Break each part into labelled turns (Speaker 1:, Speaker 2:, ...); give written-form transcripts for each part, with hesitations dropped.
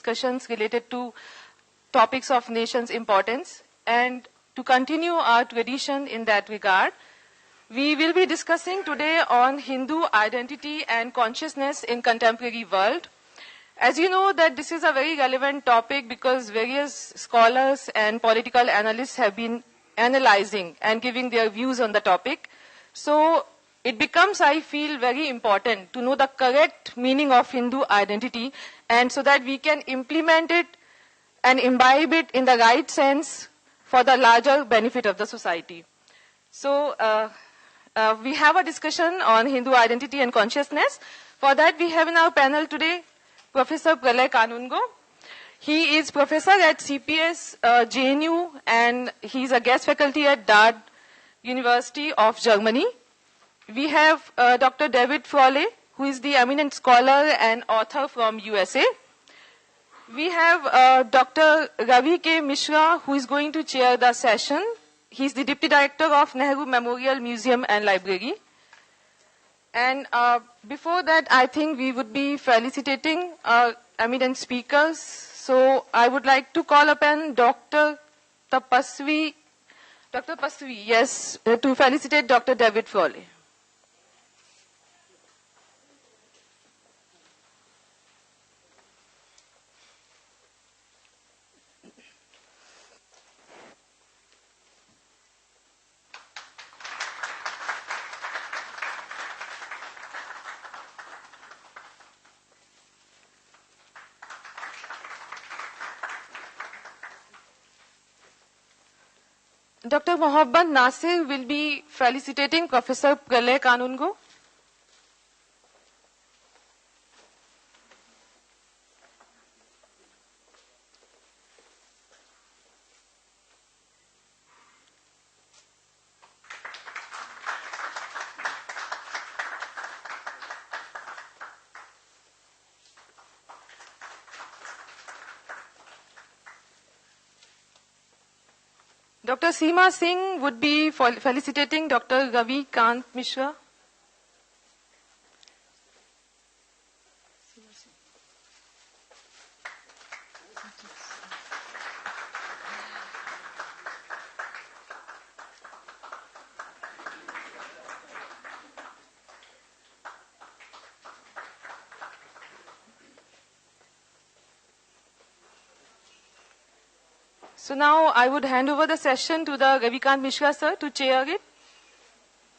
Speaker 1: discussions related to topics of nation's importance. And to continue our tradition in that regard, we will be discussing today on Hindu identity and consciousness in contemporary world. As you know that this is a very relevant topic because various scholars and political analysts have been analyzing and giving their views on the topic. So it becomes, I feel, very important to know the correct meaning of Hindu identity and so that we can implement it and imbibe it in the right sense for the larger benefit of the society. So we have a discussion on Hindu identity and consciousness. For that, we have in our panel today Professor Pralay Kanungo. He is professor at CPS JNU and he is a guest faculty at Dard University of Germany. We have Dr. David Frawley, who is the eminent scholar and author from USA. We have Dr. Ravi K. Mishra, who is going to chair the session. He is the Deputy Director of Nehru Memorial Museum and Library. And before that, I think we would be felicitating our eminent speakers. So I would like to call upon Dr. Tapasvi, yes, to felicitate Dr. David Frawley. Dr. Mohammad Nasir will be felicitating Professor Pralay Kanungo. Dr. Seema Singh would be felicitating Dr. Ravi Kant Mishra. So now I would hand over the session to the Ravikant Mishra sir to chair it,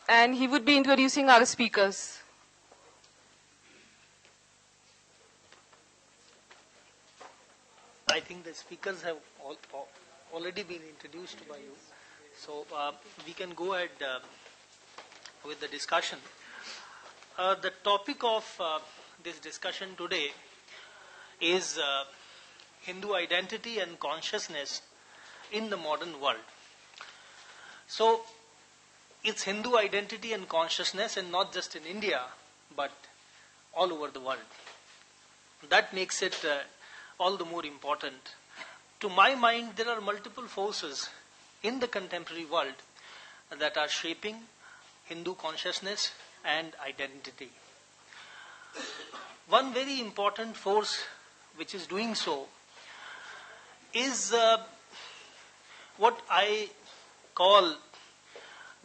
Speaker 1: and he would be introducing our speakers.
Speaker 2: I think the speakers have already been introduced by you, so we can go ahead with the discussion. The topic of this discussion today is Hindu identity and consciousness in the modern world. So, it's Hindu identity and consciousness, and not just in India, but all over the world. That makes it all the more important. To my mind, there are multiple forces in the contemporary world that are shaping Hindu consciousness and identity. One very important force which is doing so is what I call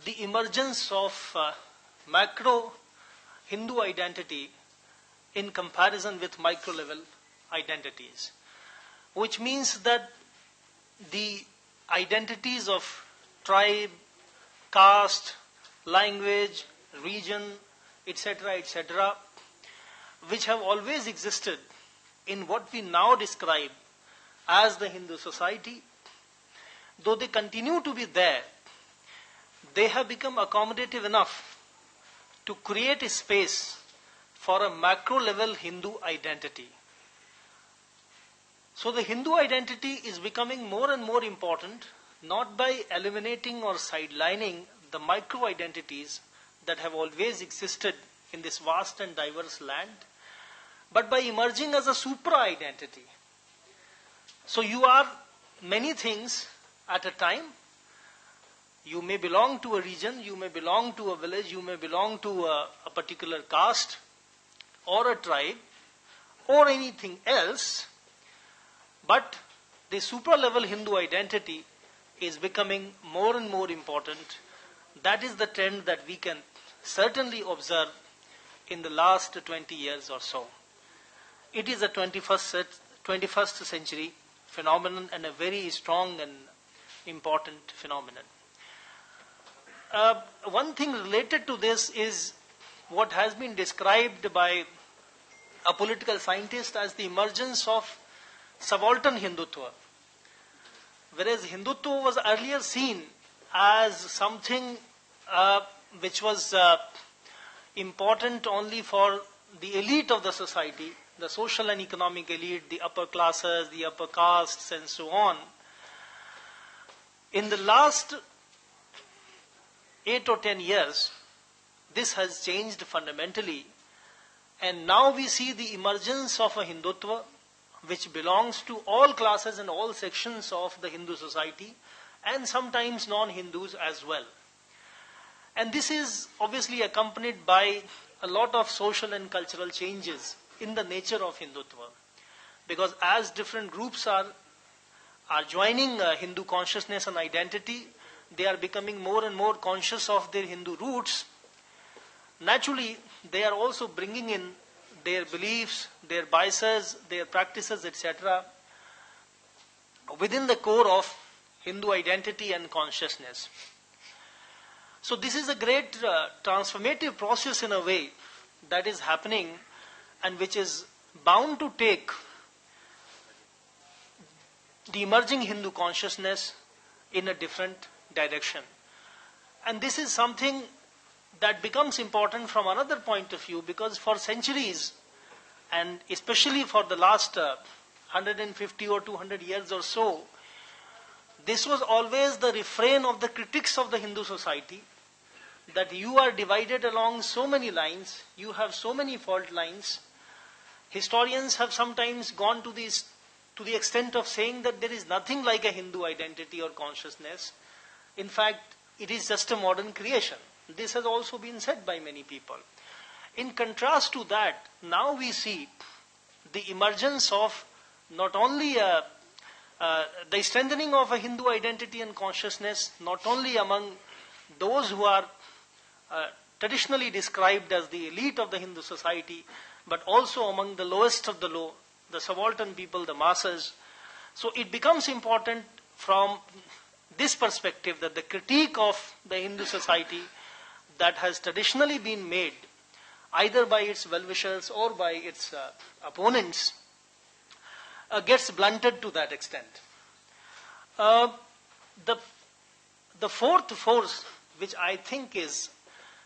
Speaker 2: the emergence of macro Hindu identity in comparison with micro level identities, which means that the identities of tribe, caste, language, region, etc., which have always existed in what we now describe as the Hindu society, though they continue to be there, they have become accommodative enough to create a space for a macro level Hindu identity. So the Hindu identity is becoming more and more important, not by eliminating or sidelining the micro identities that have always existed in this vast and diverse land, but by emerging as a supra identity. So you are many things at a time. You may belong to a region, you may belong to a village, you may belong to a particular caste or a tribe or anything else, But the supra-level Hindu identity is becoming more and more important. That is the trend that we can certainly observe in the last 20 years or so. It is a 21st century phenomenon and a very strong and important phenomenon. One thing related to this is what has been described by a political scientist as the emergence of subaltern Hindutva. Whereas Hindutva was earlier seen as something which was important only for the elite of the society, the social and economic elite, the upper classes, the upper castes, and so on. In the last 8 or 10 years, this has changed fundamentally, and now we see the emergence of a Hindutva which belongs to all classes and all sections of the Hindu society, and sometimes non-Hindus as well. And this is obviously accompanied by a lot of social and cultural changes in the nature of Hindutva. Because as different groups are joining Hindu consciousness and identity, they are becoming more and more conscious of their Hindu roots. Naturally, they are also bringing in their beliefs, their biases, their practices, etc. within the core of Hindu identity and consciousness. So this is a great transformative process in a way that is happening and which is bound to take the emerging Hindu consciousness in a different direction. And this is something that becomes important from another point of view, because for centuries, and especially for the last 150 or 200 years or so, this was always the refrain of the critics of the Hindu society, that you are divided along so many lines, you have so many fault lines. Historians have sometimes gone to the extent of saying that there is nothing like a Hindu identity or consciousness. In fact, it is just a modern creation. This has also been said by many people. In contrast to that, now we see the emergence of not only the strengthening of a Hindu identity and consciousness, not only among those who are traditionally described as the elite of the Hindu society, but also among the lowest of the low, the subaltern people, the masses. So it becomes important from this perspective that the critique of the Hindu society that has traditionally been made either by its well-wishers or by its opponents gets blunted to that extent. The fourth force which I think is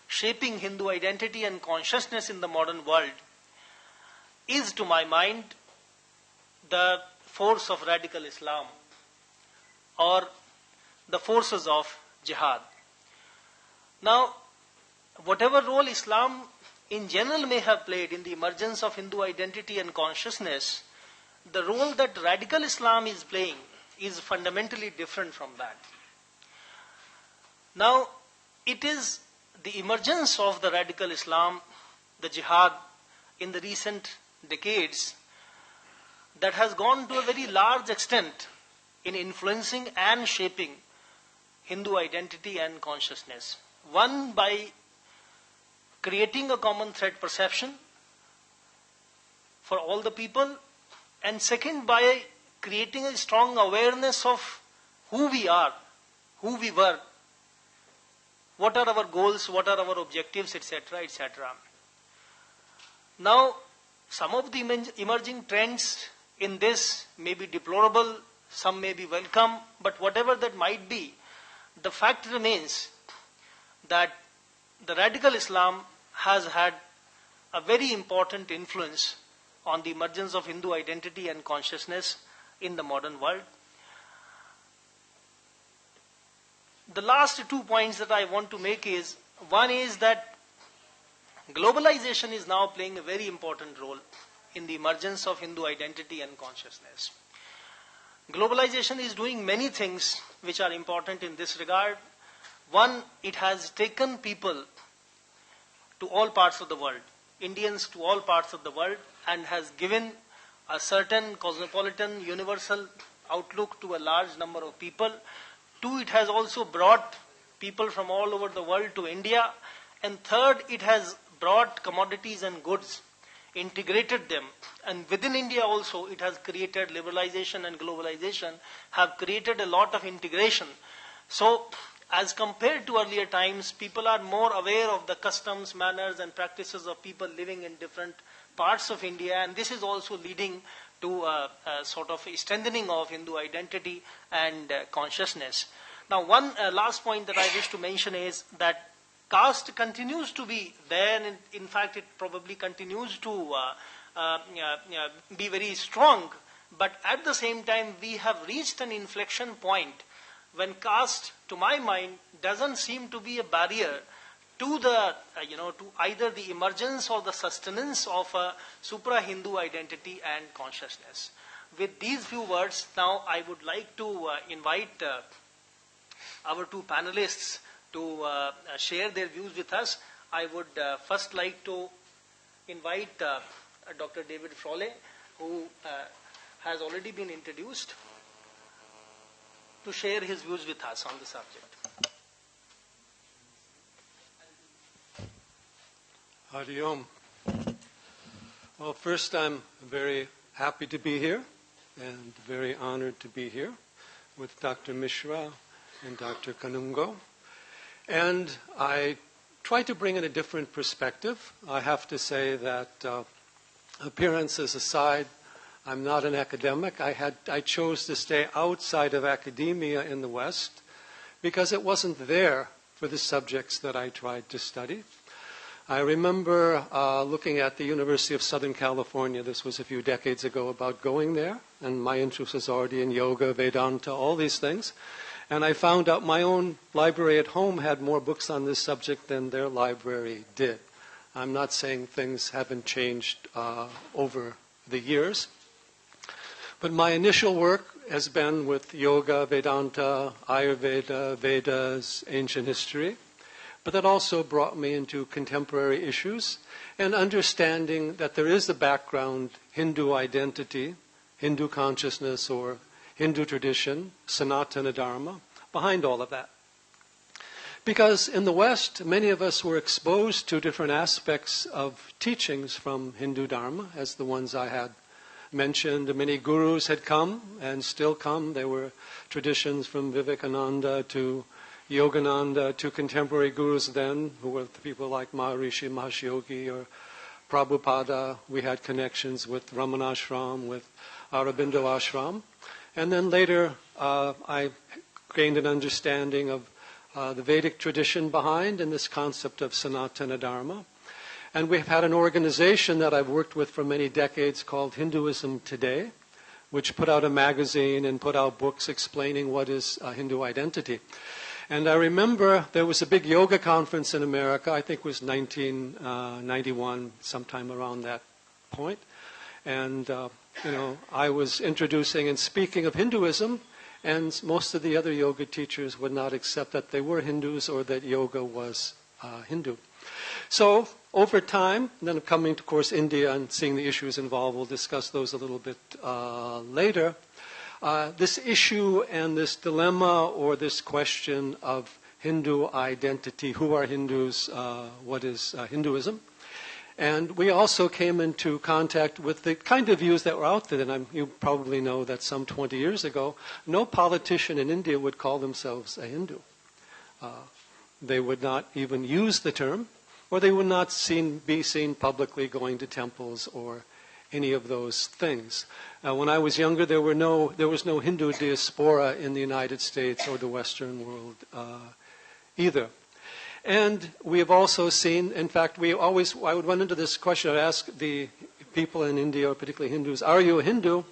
Speaker 2: shaping Hindu identity and consciousness in the modern world is, to my mind, the force of radical Islam or the forces of jihad. Now, whatever role Islam in general may have played in the emergence of Hindu identity and consciousness, the role that radical Islam is playing is fundamentally different from that. Now, it is the emergence of the radical Islam, the jihad, in the recent decades that has gone to a very large extent in influencing and shaping Hindu identity and consciousness. One, by creating a common thread perception for all the people, and second, by creating a strong awareness of who we are, who we were, what are our goals, what are our objectives, etc., etc. Now, some of the emerging trends in this may be deplorable, some may be welcome, but whatever that might be, the fact remains that the radical Islam has had a very important influence on the emergence of Hindu identity and consciousness in the modern world. The last 2 points that I want to make is, one is that globalization is now playing a very important role in the emergence of Hindu identity and consciousness. Globalization is doing many things which are important in this regard. One, it has taken people to all parts of the world, Indians to all parts of the world, and has given a certain cosmopolitan, universal outlook to a large number of people. Two, it has also brought people from all over the world to India. And third, it has brought commodities and goods, integrated them. And within India also, it has created liberalization and globalization, have created a lot of integration. So, as compared to earlier times, people are more aware of the customs, manners, and practices of people living in different parts of India, and this is also leading to a sort of a strengthening of Hindu identity and consciousness. Now, one last point that I wish to mention is that caste continues to be there, and in fact, it probably continues to be very strong, but at the same time, we have reached an inflection point when caste, to my mind, doesn't seem to be a barrier to the, to either the emergence or the sustenance of a supra-Hindu identity and consciousness. With these few words, now I would like to invite our two panelists to share their views with us. I would first like to invite Dr. David Frawley, who has already been introduced, to share his views with us on the subject.
Speaker 3: Hari Om. Well, first, I'm very happy to be here and very honored to be here with Dr. Mishra and Dr. Kanungo. And I try to bring in a different perspective. I have to say that appearances aside, I'm not an academic. I chose to stay outside of academia in the West because it wasn't there for the subjects that I tried to study. I remember looking at the University of Southern California, this was a few decades ago, about going there, and my interest was already in yoga, Vedanta, all these things. And I found out my own library at home had more books on this subject than their library did. I'm not saying things haven't changed over the years. But my initial work has been with yoga, Vedanta, Ayurveda, Vedas, ancient history. But that also brought me into contemporary issues and understanding that there is a background Hindu identity, Hindu consciousness, or Hindu tradition, Sanatana Dharma, behind all of that. Because in the West, many of us were exposed to different aspects of teachings from Hindu Dharma, as the ones I had mentioned. Many gurus had come and still come. There were traditions from Vivekananda to Yogananda to contemporary gurus then, who were people like Maharishi Mahesh Yogi or Prabhupada. We had connections with Ramanashram, with Aurobindo Ashram. And then later, I gained an understanding of the Vedic tradition behind and this concept of Sanatana Dharma. And we've had an organization that I've worked with for many decades called Hinduism Today, which put out a magazine and put out books explaining what is Hindu identity. And I remember there was a big yoga conference in America, I think it was 1991, sometime around that point. And, I was introducing and speaking of Hinduism, and most of the other yoga teachers would not accept that they were Hindus or that yoga was Hindu. So, over time, then coming to, of course, India and seeing the issues involved, we'll discuss those a little bit later. This issue and this dilemma or this question of Hindu identity, who are Hindus, what is Hinduism? And we also came into contact with the kind of views that were out there. And you probably know that some 20 years ago, no politician in India would call themselves a Hindu. They would not even use the term, or they would not be seen publicly going to temples or any of those things. When I was younger, there was no Hindu diaspora in the United States or the Western world either. And we have also seen, in fact, I would run into this question. I'd ask the people in India, or particularly Hindus, are you a Hindu?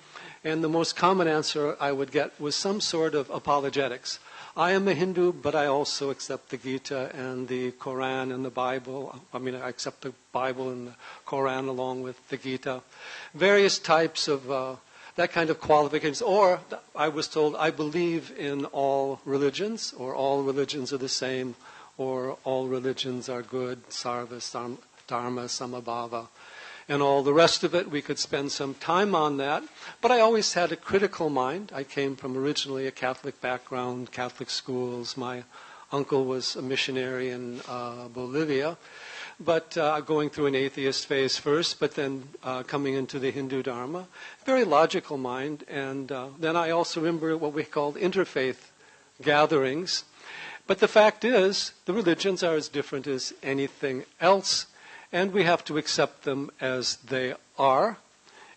Speaker 3: And the most common answer I would get was some sort of apologetics. I am a Hindu, but I also accept the Gita and the Quran and the Bible. I accept the Bible and the Quran along with the Gita. Various types of that kind of qualifications. Or I was told I believe in all religions, or all religions are the same, or all religions are good, sarva, dharma, samabhava. and all the rest of it. We could spend some time on that. But I always had a critical mind. I came from originally a Catholic background, Catholic schools. My uncle was a missionary in Bolivia, but going through an atheist phase first, but then coming into the Hindu Dharma. Very logical mind. And then I also remember what we called interfaith gatherings. But the fact is, the religions are as different as anything else, and we have to accept them as they are.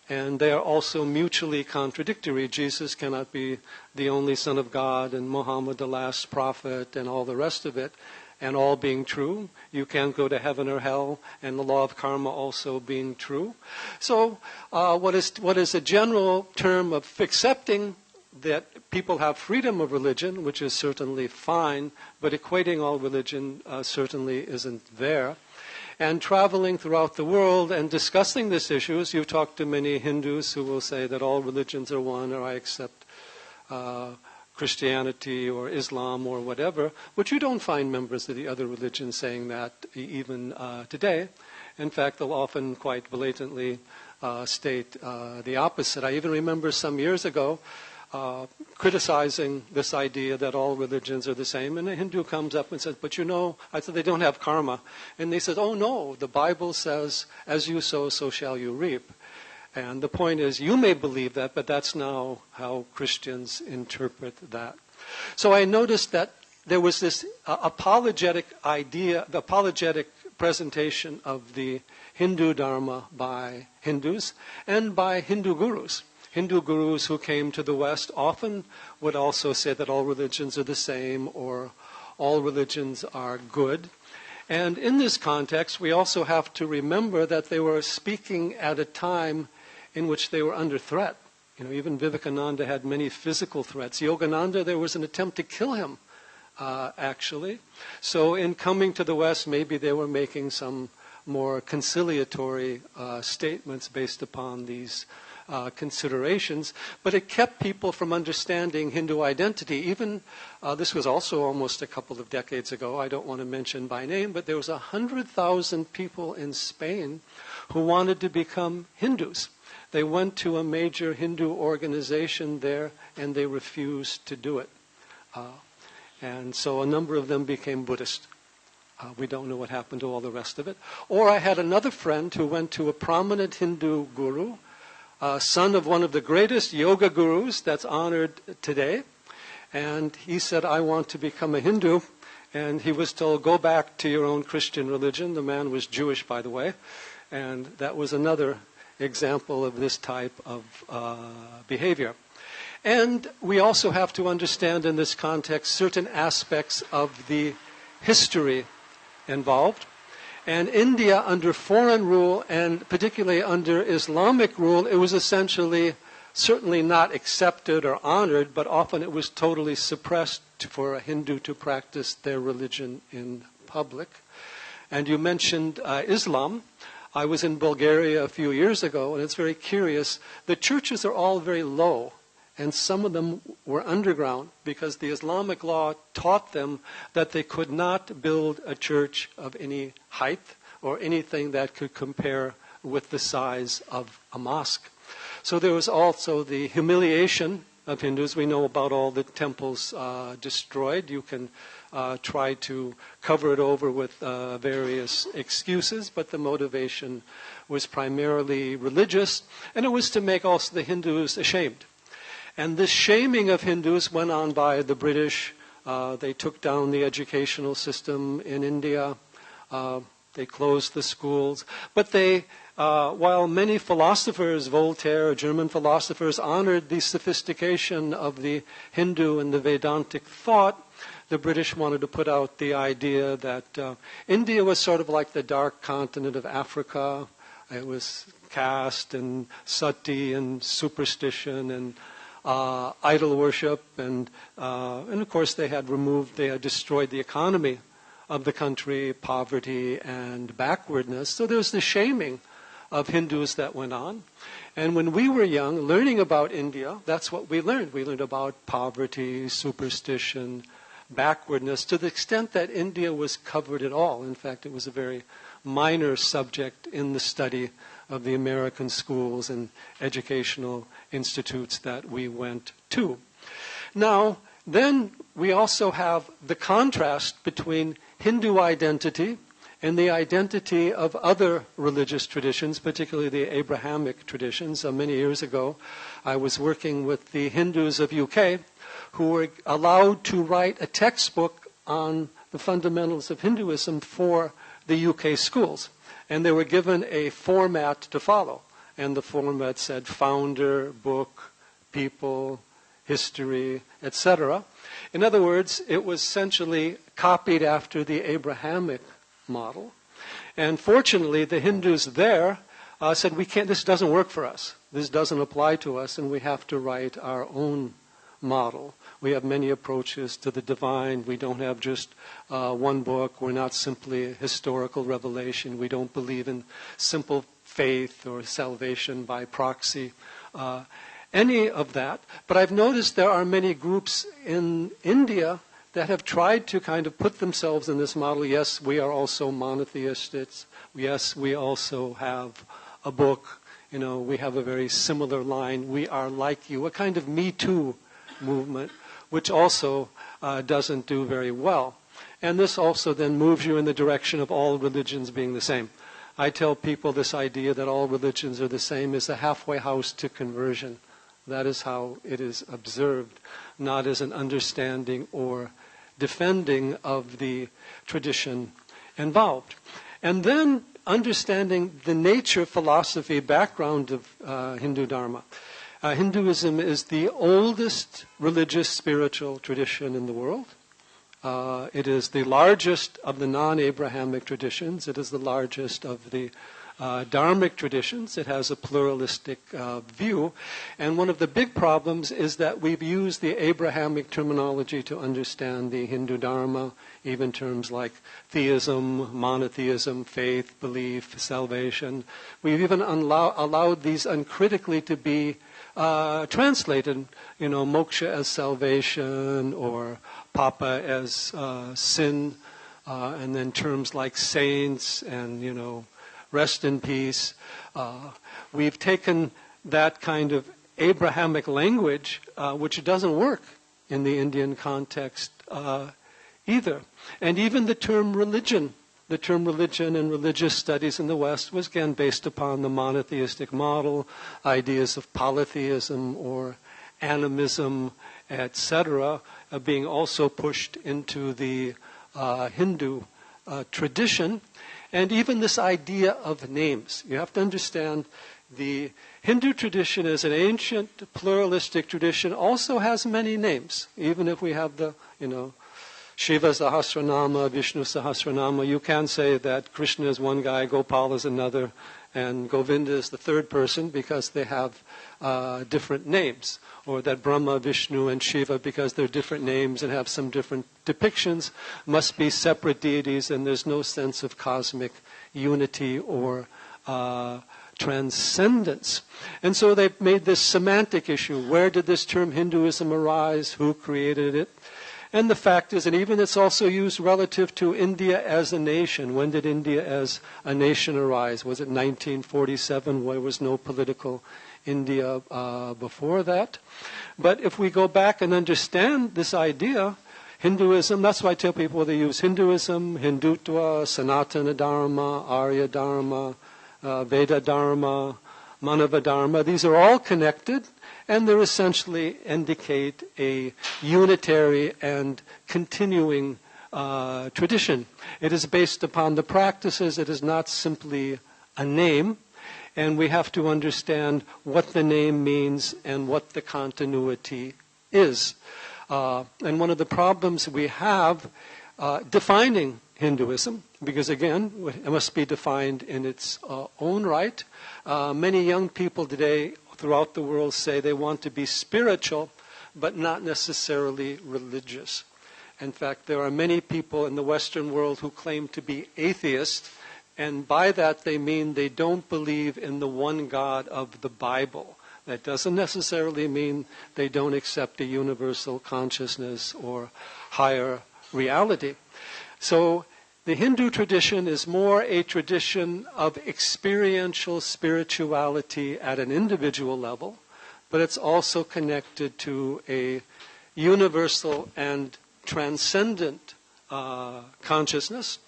Speaker 3: And they are also mutually contradictory. Jesus cannot be the only Son of God, and Muhammad the last prophet, and all the rest of it, and all being true. You can't go to heaven or hell, and the law of karma also being true. So what is a general term of accepting that people have freedom of religion, which is certainly fine, but equating all religion certainly isn't there. And traveling throughout the world and discussing these issues, you talk to many Hindus who will say that all religions are one, or I accept Christianity or Islam or whatever, but you don't find members of the other religions saying that even today. In fact, they'll often quite blatantly state the opposite. I even remember some years ago criticizing this idea that all religions are the same. And a Hindu comes up and says, but you know, I said, they don't have karma. And they said, oh no, the Bible says, as you sow, so shall you reap. And the point is, you may believe that, but that's now how Christians interpret that. So I noticed that there was this apologetic idea, the apologetic presentation of the Hindu Dharma by Hindus and by Hindu gurus. Hindu gurus who came to the West often would also say that all religions are the same, or all religions are good. And in this context, we also have to remember that they were speaking at a time in which they were under threat. You know, even Vivekananda had many physical threats. Yogananda, there was an attempt to kill him, actually. So in coming to the West, maybe they were making some more conciliatory statements based upon these considerations, but it kept people from understanding Hindu identity. Even, this was also almost a couple of decades ago, I don't want to mention by name, but there was 100,000 people in Spain who wanted to become Hindus. They went to a major Hindu organization there and they refused to do it. And so a number of them became Buddhist. We don't know what happened to all the rest of it. Or I had another friend who went to a prominent Hindu guru, son of one of the greatest yoga gurus that's honored today. And he said, I want to become a Hindu. And he was told, go back to your own Christian religion. The man was Jewish, by the way. And that was another example of this type of behavior. And we also have to understand in this context certain aspects of the history involved. And India, under foreign rule, and particularly under Islamic rule, it was essentially certainly not accepted or honored, but often it was totally suppressed for a Hindu to practice their religion in public. And you mentioned Islam. I was in Bulgaria a few years ago, and it's very curious. The churches are all very low, and some of them were underground because the Islamic law taught them that they could not build a church of any height or anything that could compare with the size of a mosque. So there was also the humiliation of Hindus. We know about all the temples destroyed. You can try to cover it over with various excuses, but the motivation was primarily religious, and it was to make also the Hindus ashamed. And this shaming of Hindus went on by the British. They took down the educational system in India. They closed the schools. But they, while many philosophers, Voltaire, German philosophers, honored the sophistication of the Hindu and the Vedantic thought, the British wanted to put out the idea that India was sort of like the dark continent of Africa. It was caste and sati and superstition and idol worship, and of course they had destroyed the economy of the country, poverty and backwardness. So there was the shaming of Hindus that went on. And when we were young, learning about India, that's what we learned. We learned about poverty, superstition, backwardness, to the extent that India was covered at all. In fact, it was a very minor subject in the study of the American schools and educational institutes that we went to. Now, then we also have the contrast between Hindu identity and the identity of other religious traditions, particularly the Abrahamic traditions. Many years ago, I was working with the Hindus of UK who were allowed to write a textbook on the fundamentals of Hinduism for the UK schools. And they were given a format to follow. And the format said founder, book, people, history, etc. In other words, it was essentially copied after the Abrahamic model. And fortunately, the Hindus there said, this doesn't work for us. This doesn't apply to us, and we have to write our own model. We have many approaches to the divine. We don't have just one book. We're not simply a historical revelation. We don't believe in simple faith or salvation by proxy, any of that. But I've noticed there are many groups in India that have tried to kind of put themselves in this model. Yes, we are also monotheists. Yes, we also have a book. We have a very similar line. We are like you. A kind of Me Too movement, which also doesn't do very well. And this also then moves you in the direction of all religions being the same. I tell people this idea that all religions are the same is a halfway house to conversion. That is how it is observed, not as an understanding or defending of the tradition involved. And then understanding the nature, philosophy, background of Hindu Dharma. Hinduism is the oldest religious spiritual tradition in the world. It is the largest of the non-Abrahamic traditions. It is the largest of the Dharmic traditions. It has a pluralistic view. And one of the big problems is that we've used the Abrahamic terminology to understand the Hindu Dharma, even terms like theism, monotheism, faith, belief, salvation. We've even allowed these uncritically to be translated, moksha as salvation or papa as sin, and then terms like saints and, rest in peace. We've taken that kind of Abrahamic language, which doesn't work in the Indian context either. And even the term religion and religious studies in the West was again based upon the monotheistic model, ideas of polytheism or animism, etc., being also pushed into the Hindu tradition. And even this idea of names. You have to understand the Hindu tradition is an ancient pluralistic tradition, also has many names. Even if we have the, Shiva Sahasranama, Vishnu Sahasranama, you can say that Krishna is one guy, Gopal is another, and Govinda is the third person because they have different names. Or that Brahma, Vishnu, and Shiva, because they're different names and have some different depictions, must be separate deities, and there's no sense of cosmic unity or transcendence. And so they've made this semantic issue. Where did this term Hinduism arise? Who created it? And the fact is, and even it's also used relative to India as a nation. When did India as a nation arise? Was it 1947, where there was no political India before that? But if we go back and understand this idea, Hinduism, that's why I tell people they use Hinduism, Hindutva, Sanatana Dharma, Arya Dharma, Veda Dharma, Manava Dharma. These are all connected, and they essentially indicate a unitary and continuing tradition. It is based upon the practices. It is not simply a name. And we have to understand what the name means and what the continuity is. And one of the problems we have defining Hinduism, because again, it must be defined in its own right. Many young people today throughout the world say they want to be spiritual, but not necessarily religious. In fact, there are many people in the Western world who claim to be atheists, and by that they mean they don't believe in the one God of the Bible. That doesn't necessarily mean they don't accept a universal consciousness or higher reality. So The Hindu tradition is more a tradition of experiential spirituality at an individual level, but it's also connected to a universal and transcendent consciousness.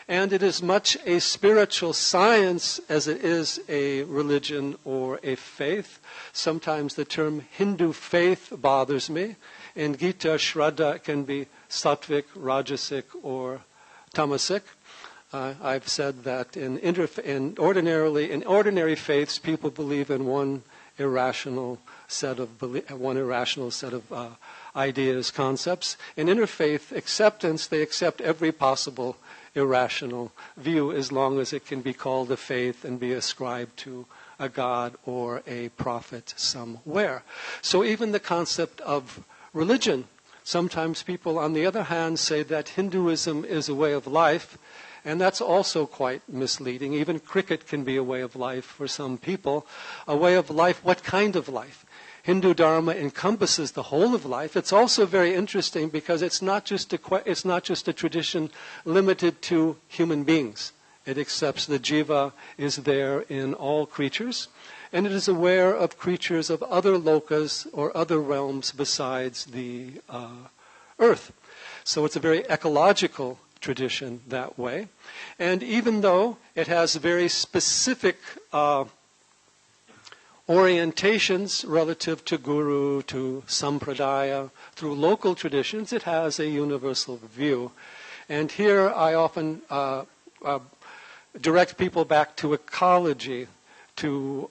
Speaker 3: And it is much a spiritual science as it is a religion or a faith. Sometimes the term Hindu faith bothers me. In Gita, Shraddha can be sattvic, rajasic, or tamasic. I've said that in ordinary faiths, people believe in one irrational set of ideas, concepts. In interfaith acceptance, they accept every possible irrational view as long as it can be called a faith and be ascribed to a god or a prophet somewhere. So even the concept of religion, sometimes people on the other hand say that Hinduism is a way of life, and that's also quite misleading. Even cricket can be a way of life for some people. A way of life, what kind of life? Hindu Dharma encompasses the whole of life. It's also very interesting because it's not just a tradition limited to human beings. It accepts the jiva is there in all creatures, and it is aware of creatures of other lokas or other realms besides the earth. So it's a very ecological tradition that way. And even though it has very specific orientations relative to guru, to sampradaya, through local traditions, it has a universal view. And here I often direct people back to ecology, to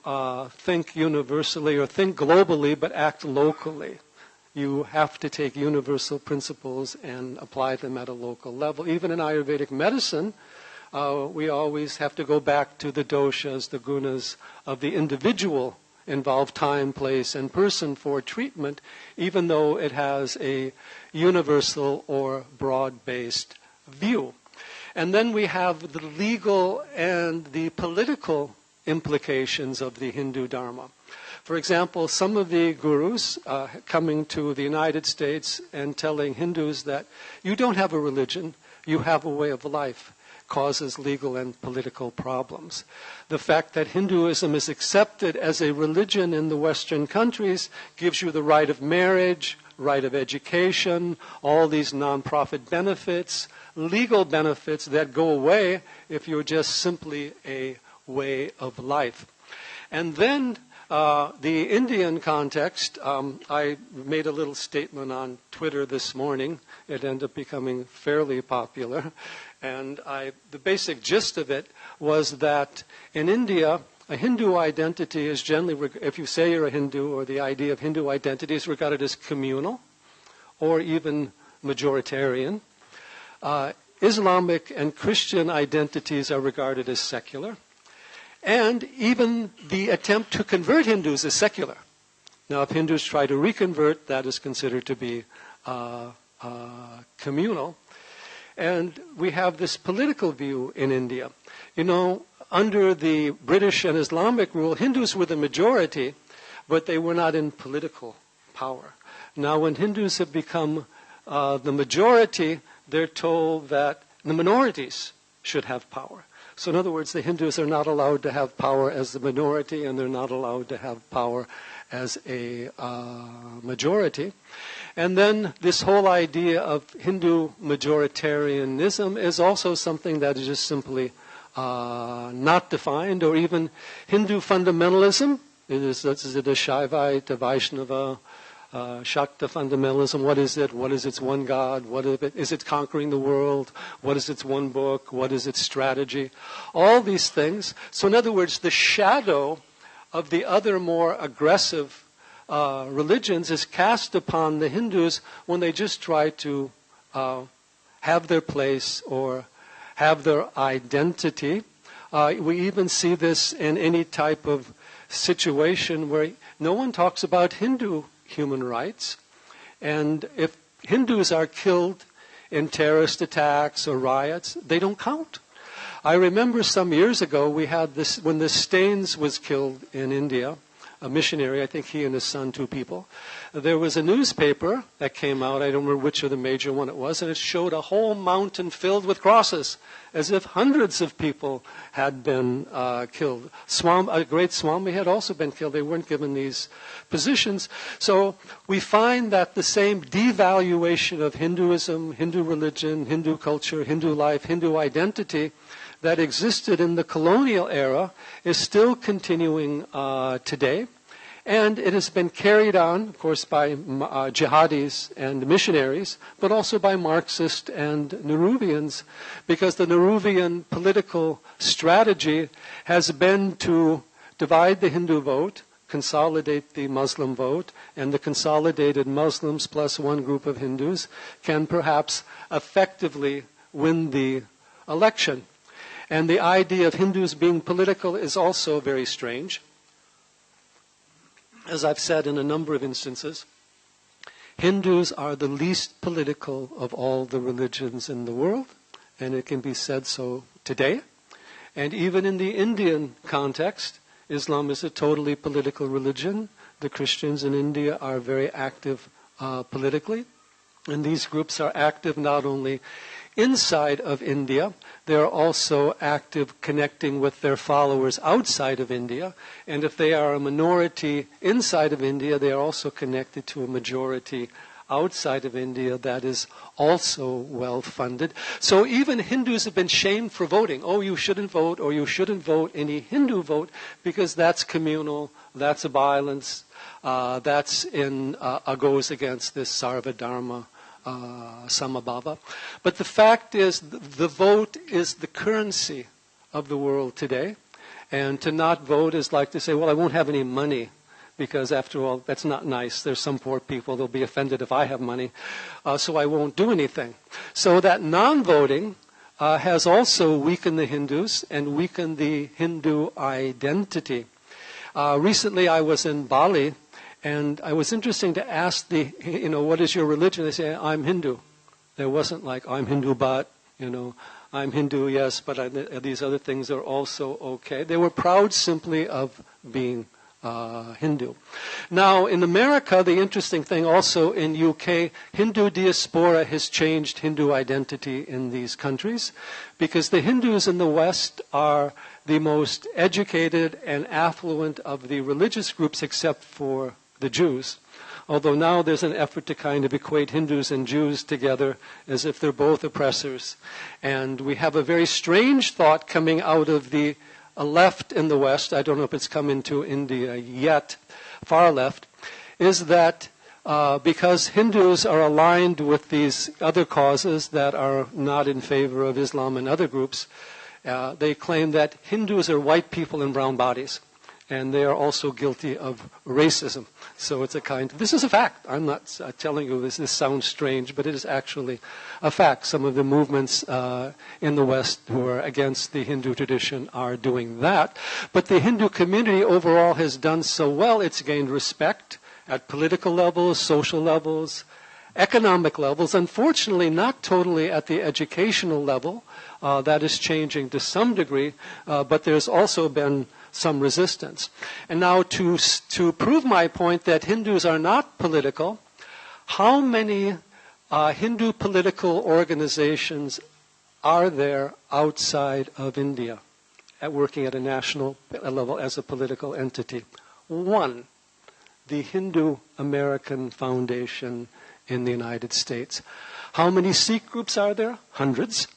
Speaker 3: think universally or think globally but act locally. You have to take universal principles and apply them at a local level. Even in Ayurvedic medicine, we always have to go back to the doshas, the gunas of the individual, involve time, place, and person for treatment, even though it has a universal or broad-based view. And then we have the legal and the political implications of the Hindu Dharma. For example, some of the gurus coming to the United States and telling Hindus that you don't have a religion, you have a way of life, causes legal and political problems. The fact that Hinduism is accepted as a religion in the Western countries gives you the right of marriage, right of education, all these non-profit benefits, legal benefits that go away if you're just simply a way of life. And then the Indian context, I made a little statement on Twitter this morning. It ended up becoming fairly popular. And the basic gist of it was that in India, a Hindu identity is generally, if you say you're a Hindu, or the idea of Hindu identity is regarded as communal or even majoritarian. Islamic and Christian identities are regarded as secular. And even the attempt to convert Hindus is secular. Now, if Hindus try to reconvert, that is considered to be communal. And we have this political view in India. You know, under the British and Islamic rule, Hindus were the majority, but they were not in political power. Now, when Hindus have become the majority, they're told that the minorities should have power. So in other words, the Hindus are not allowed to have power as the minority, and they're not allowed to have power as a majority. And then this whole idea of Hindu majoritarianism is also something that is just simply not defined, or even Hindu fundamentalism. Is it a Shaivite, a Vaishnava, Shakta fundamentalism? What is it? What is its one God? What is it conquering the world? What is its one book? What is its strategy? All these things. So in other words, the shadow of the other more aggressive religions is cast upon the Hindus when they just try to have their place or have their identity. We even see this in any type of situation where no one talks about Hindu human rights. And if Hindus are killed in terrorist attacks or riots, they don't count. I remember some years ago we had this, when the Staines was killed in India, a missionary. I think he and his son, 2 people. There was a newspaper that came out. I don't remember which of the major one it was, and it showed a whole mountain filled with crosses, as if hundreds of people had been killed. A great Swami had also been killed. They weren't given these positions. So we find that the same devaluation of Hinduism, Hindu religion, Hindu culture, Hindu life, Hindu identity that existed in the colonial era is still continuing today. And it has been carried on, of course, by jihadis and missionaries, but also by Marxists and Nehruvians, because the Nehruvian political strategy has been to divide the Hindu vote, consolidate the Muslim vote, and the consolidated Muslims plus one group of Hindus can perhaps effectively win the election. And the idea of Hindus being political is also very strange. As I've said in a number of instances, Hindus are the least political of all the religions in the world, and it can be said so today. And even in the Indian context, Islam is a totally political religion. The Christians in India are very active politically, and these groups are active not only inside of India, they are also active connecting with their followers outside of India. And if they are a minority inside of India, they are also connected to a majority outside of India that is also well funded. So even Hindus have been shamed for voting. Oh, you shouldn't vote, or you shouldn't vote any Hindu vote, because that's communal, that's a violence, that's goes against this Sarva Dharma Samabhava. But the fact is, the vote is the currency of the world today. And to not vote is like to say, well, I won't have any money, because after all, that's not nice. There's some poor people, they'll be offended if I have money, so I won't do anything. So that non-voting has also weakened the Hindus and weakened the Hindu identity. Recently I was in Bali, and I was interesting to ask what is your religion? They say, I'm Hindu. There wasn't like, I'm Hindu, but, I'm Hindu, yes, but these other things are also okay. They were proud simply of being Hindu. Now, in America, the interesting thing also in UK, Hindu diaspora has changed Hindu identity in these countries, because the Hindus in the West are the most educated and affluent of the religious groups except for the Jews. Although now there's an effort to kind of equate Hindus and Jews together as if they're both oppressors. And we have a very strange thought coming out of the left in the West, I don't know if it's come into India yet, far left, is that because Hindus are aligned with these other causes that are not in favor of Islam and other groups, they claim that Hindus are white people in brown bodies, and they are also guilty of racism. So it's this is a fact. I'm not telling you this sounds strange, but it is actually a fact. Some of the movements in the West who are against the Hindu tradition are doing that. But the Hindu community overall has done so well. It's gained respect at political levels, social levels, economic levels. Unfortunately, not totally at the educational level. That is changing to some degree, but there's also been some resistance. And now to prove my point that Hindus are not political, how many Hindu political organizations are there outside of India working at a national level as a political entity? One, the Hindu American Foundation in the United States. How many Sikh groups are there? Hundreds.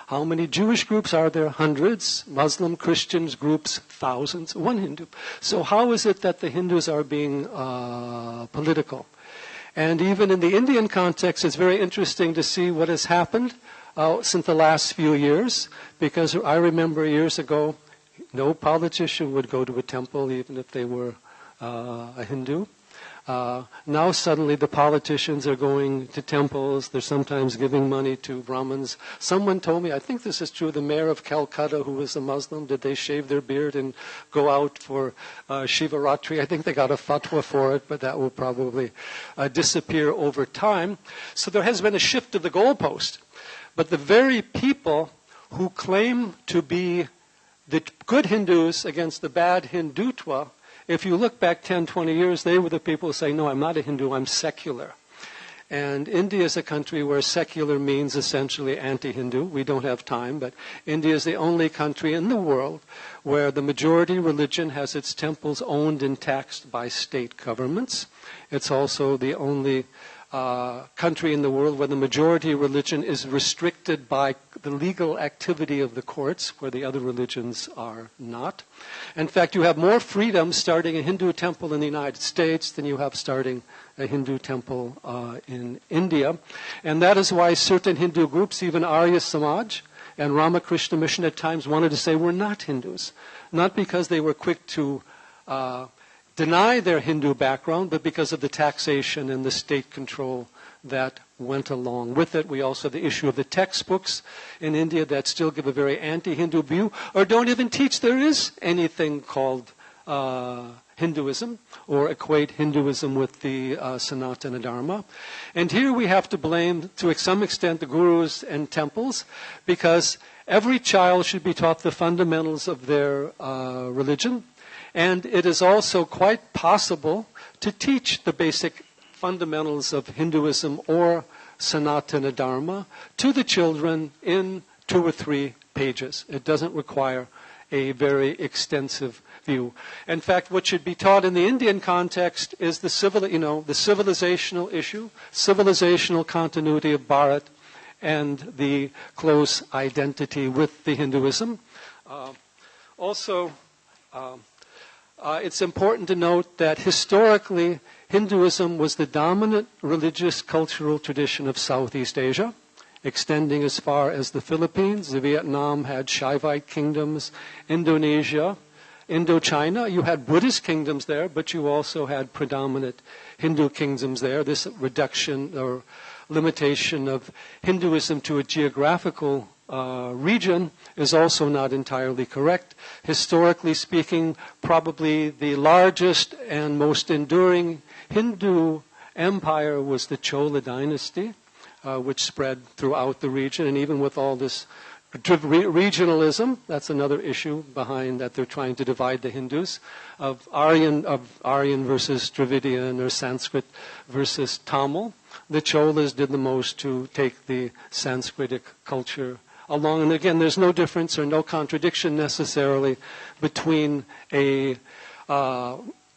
Speaker 3: How many Jewish groups are there? Hundreds. Muslim, Christians groups, thousands. One Hindu. So how is it that the Hindus are being political? And even in the Indian context, it's very interesting to see what has happened since the last few years. Because I remember years ago, no politician would go to a temple even if they were a Hindu. Now suddenly the politicians are going to temples. They're sometimes giving money to Brahmins. Someone told me, I think this is true, the mayor of Calcutta, who was a Muslim, did they shave their beard and go out for Shivaratri? I think they got a fatwa for it, but that will probably disappear over time. So there has been a shift of the goalpost. But the very people who claim to be the good Hindus against the bad Hindutva if you look back 10, 20 years, they were the people who say, no, I'm not a Hindu, I'm secular. And India is a country where secular means essentially anti-Hindu. We don't have time, but India is the only country in the world where the majority religion has its temples owned and taxed by state governments. It's also the only country in the world where the majority religion is restricted by the legal activity of the courts, where the other religions are not. In fact, you have more freedom starting a Hindu temple in the United States than you have starting a Hindu temple in India. And that is why certain Hindu groups, even Arya Samaj and Rama Krishna Mission at times wanted to say we're not Hindus. Not because they were quick to deny their Hindu background, but because of the taxation and the state control that went along with it. We also have the issue of the textbooks in India that still give a very anti-Hindu view, or don't even teach there is anything called Hinduism, or equate Hinduism with the Sanatana Dharma. And here we have to blame, to some extent, the gurus and temples, because every child should be taught the fundamentals of their religion. And it is also quite possible to teach the basic fundamentals of Hinduism or Sanatana Dharma to the children in 2 or 3 pages. It doesn't require a very extensive view. In fact, what should be taught in the Indian context is the civilizational issue, civilizational continuity of Bharat, and the close identity with the Hinduism. It's important to note that historically, Hinduism was the dominant religious cultural tradition of Southeast Asia, extending as far as the Philippines. Vietnam had Shaivite kingdoms, Indonesia, Indochina. You had Buddhist kingdoms there, but you also had predominant Hindu kingdoms there. This reduction or limitation of Hinduism to a geographical region is also not entirely correct. Historically speaking, probably the largest and most enduring Hindu empire was the Chola dynasty, which spread throughout the region. And even with all this regionalism, that's another issue behind that they're trying to divide the Hindus, of Aryan versus Dravidian or Sanskrit versus Tamil. The Cholas did the most to take the Sanskritic culture along. And again, there's no difference or no contradiction necessarily between a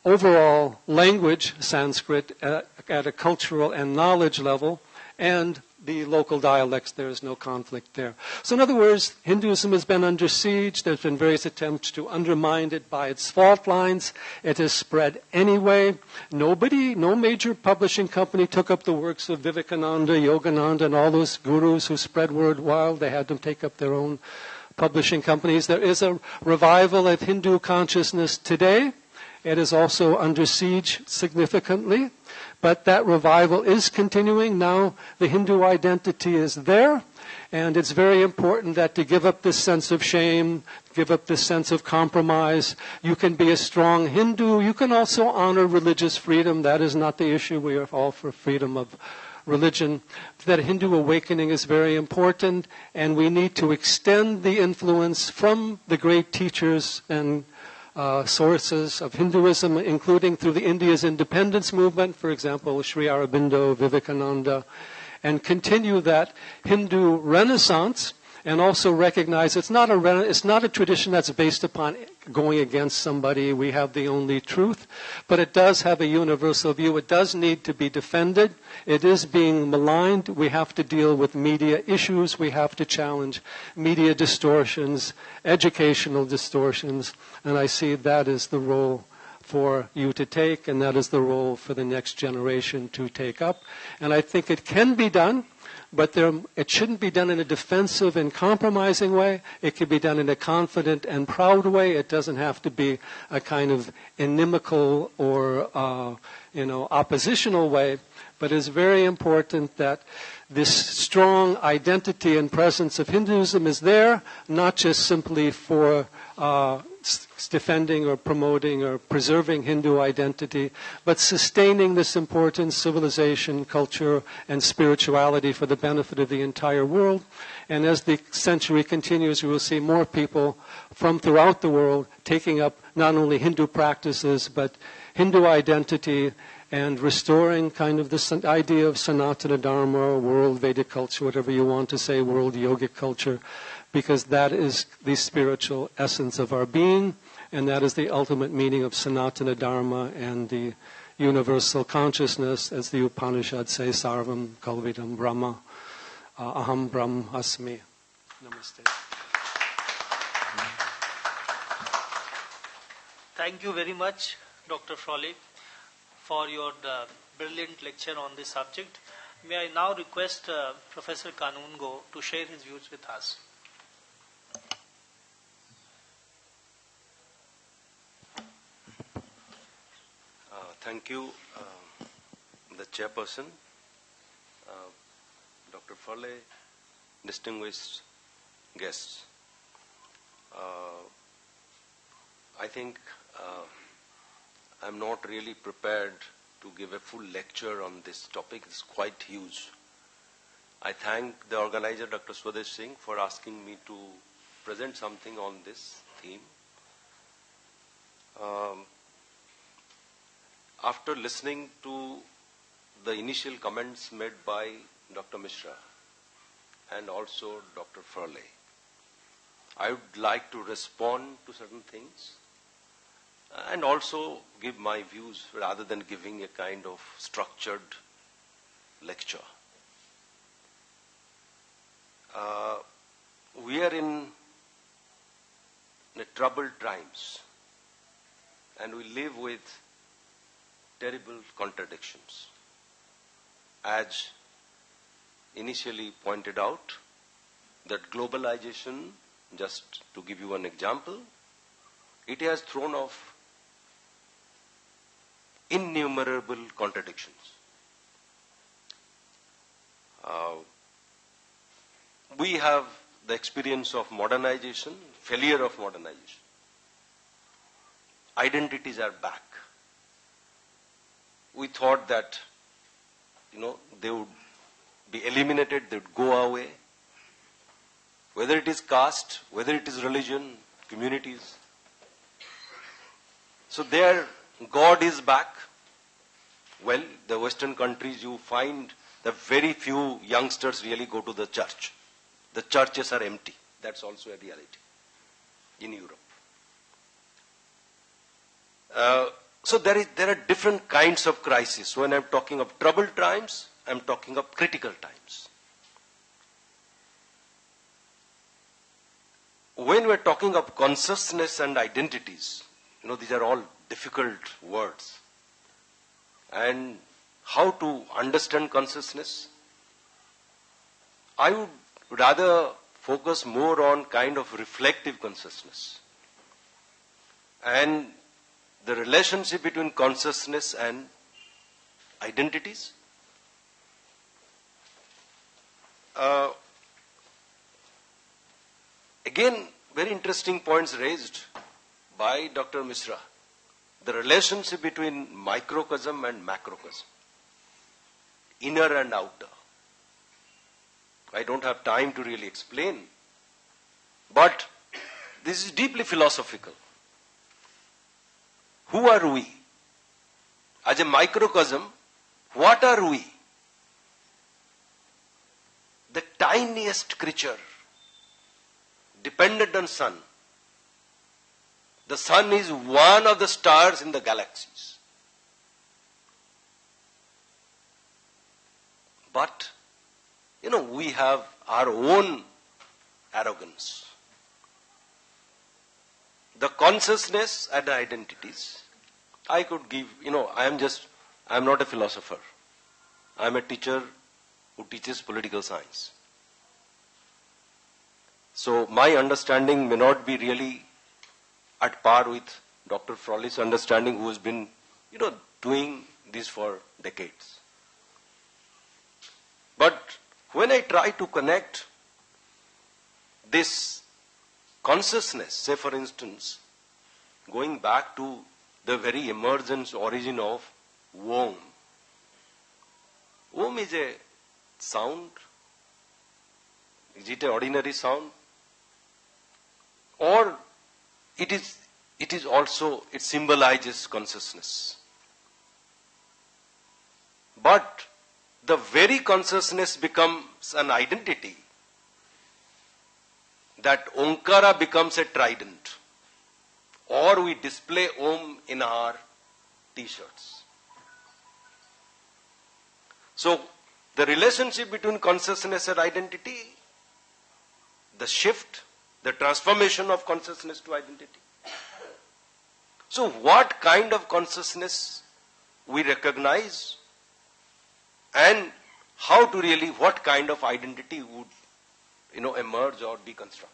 Speaker 3: overall language, Sanskrit, at a cultural and knowledge level, and the local dialects. There is no conflict there. So in other words, Hinduism has been under siege. There's been various attempts to undermine it by its fault lines. It has spread anyway. No major publishing company took up the works of Vivekananda, Yogananda, and all those gurus who spread word wild. They had to take up their own publishing companies. There is a revival of Hindu consciousness today. It is also under siege significantly. But that revival is continuing. Now the Hindu identity is there. And it's very important that to give up this sense of shame, give up this sense of compromise. You can be a strong Hindu. You can also honor religious freedom. That is not the issue. We are all for freedom of religion. That Hindu awakening is very important. And we need to extend the influence from the great teachers and sources of Hinduism, including through the India's independence movement, for example, Sri Aurobindo, Vivekananda, and continue that Hindu renaissance, and also recognize it's not a tradition that's based upon going against somebody. We have the only truth, but it does have a universal view. It does need to be defended. It is being maligned. We have to deal with media issues. We have to challenge media distortions, educational distortions, and I see that is the role for you to take, and that is the role for the next generation to take up. And I think it can be done. But it shouldn't be done in a defensive and compromising way. It can be done in a confident and proud way. It doesn't have to be a kind of inimical or oppositional way. But it's very important that this strong identity and presence of Hinduism is there, not just simply for defending or promoting or preserving Hindu identity, but sustaining this important civilization, culture, and spirituality for the benefit of the entire world. And as the century continues, we will see more people from throughout the world taking up not only Hindu practices, but Hindu identity and restoring kind of this idea of Sanatana Dharma, world Vedic culture, whatever you want to say, world yogic culture, because that is the spiritual essence of our being, and that is the ultimate meaning of Sanatana Dharma and the universal consciousness, as the Upanishads say, Sarvam Kalvidam Brahma, Aham Brahm Asmi. Namaste.
Speaker 2: Thank you very much, Dr. Frawley, for your brilliant lecture on this subject. May I now request Professor Kanungo to share his views with us.
Speaker 4: Thank you, the chairperson, Dr. Frawley, distinguished guests. I think I'm not really prepared to give a full lecture on this topic. It's quite huge. I thank the organizer, Dr. Swadesh Singh, for asking me to present something on this theme. After listening to the initial comments made by Dr. Mishra and also Dr. Frawley, I would like to respond to certain things and also give my views rather than giving a kind of structured lecture. We are in troubled times, and we live with terrible contradictions. As initially pointed out, that globalization, just to give you an example, it has thrown off innumerable contradictions. We have the experience of modernization, failure of modernization. Identities are back. We thought that, they would be eliminated, they would go away. Whether it is caste, whether it is religion, communities. So there, God is back. Well, the Western countries, you find that very few youngsters really go to the church. The churches are empty. That's also a reality in Europe. So there are different kinds of crises. When I'm talking of troubled times, I'm talking of critical times. When we're talking of consciousness and identities, these are all difficult words. And how to understand consciousness? I would rather focus more on kind of reflective consciousness and the relationship between consciousness and identities. Again, very interesting points raised by Dr. Mishra. The relationship between microcosm and macrocosm, inner and outer. I don't have time to really explain, but this is deeply philosophical. Who are we? As a microcosm, what are we? The tiniest creature, dependent on sun. The sun is one of the stars in the galaxies. But, we have our own arrogance. The consciousness and the identities. I could give, I'm not a philosopher. I'm a teacher who teaches political science. So my understanding may not be really at par with Dr. Frawley's understanding, who has been, doing this for decades. But when I try to connect this consciousness, say for instance, going back to the very emergence origin of Om. Om is a sound. Is it an ordinary sound? Or it is also, it symbolizes consciousness. But the very consciousness becomes an identity, that Omkara becomes a trident, or we display Om in our t-shirts. So, the relationship between consciousness and identity, the shift, the transformation of consciousness to identity. So, what kind of consciousness we recognize, and how to really, what kind of identity would, emerge or be constructed.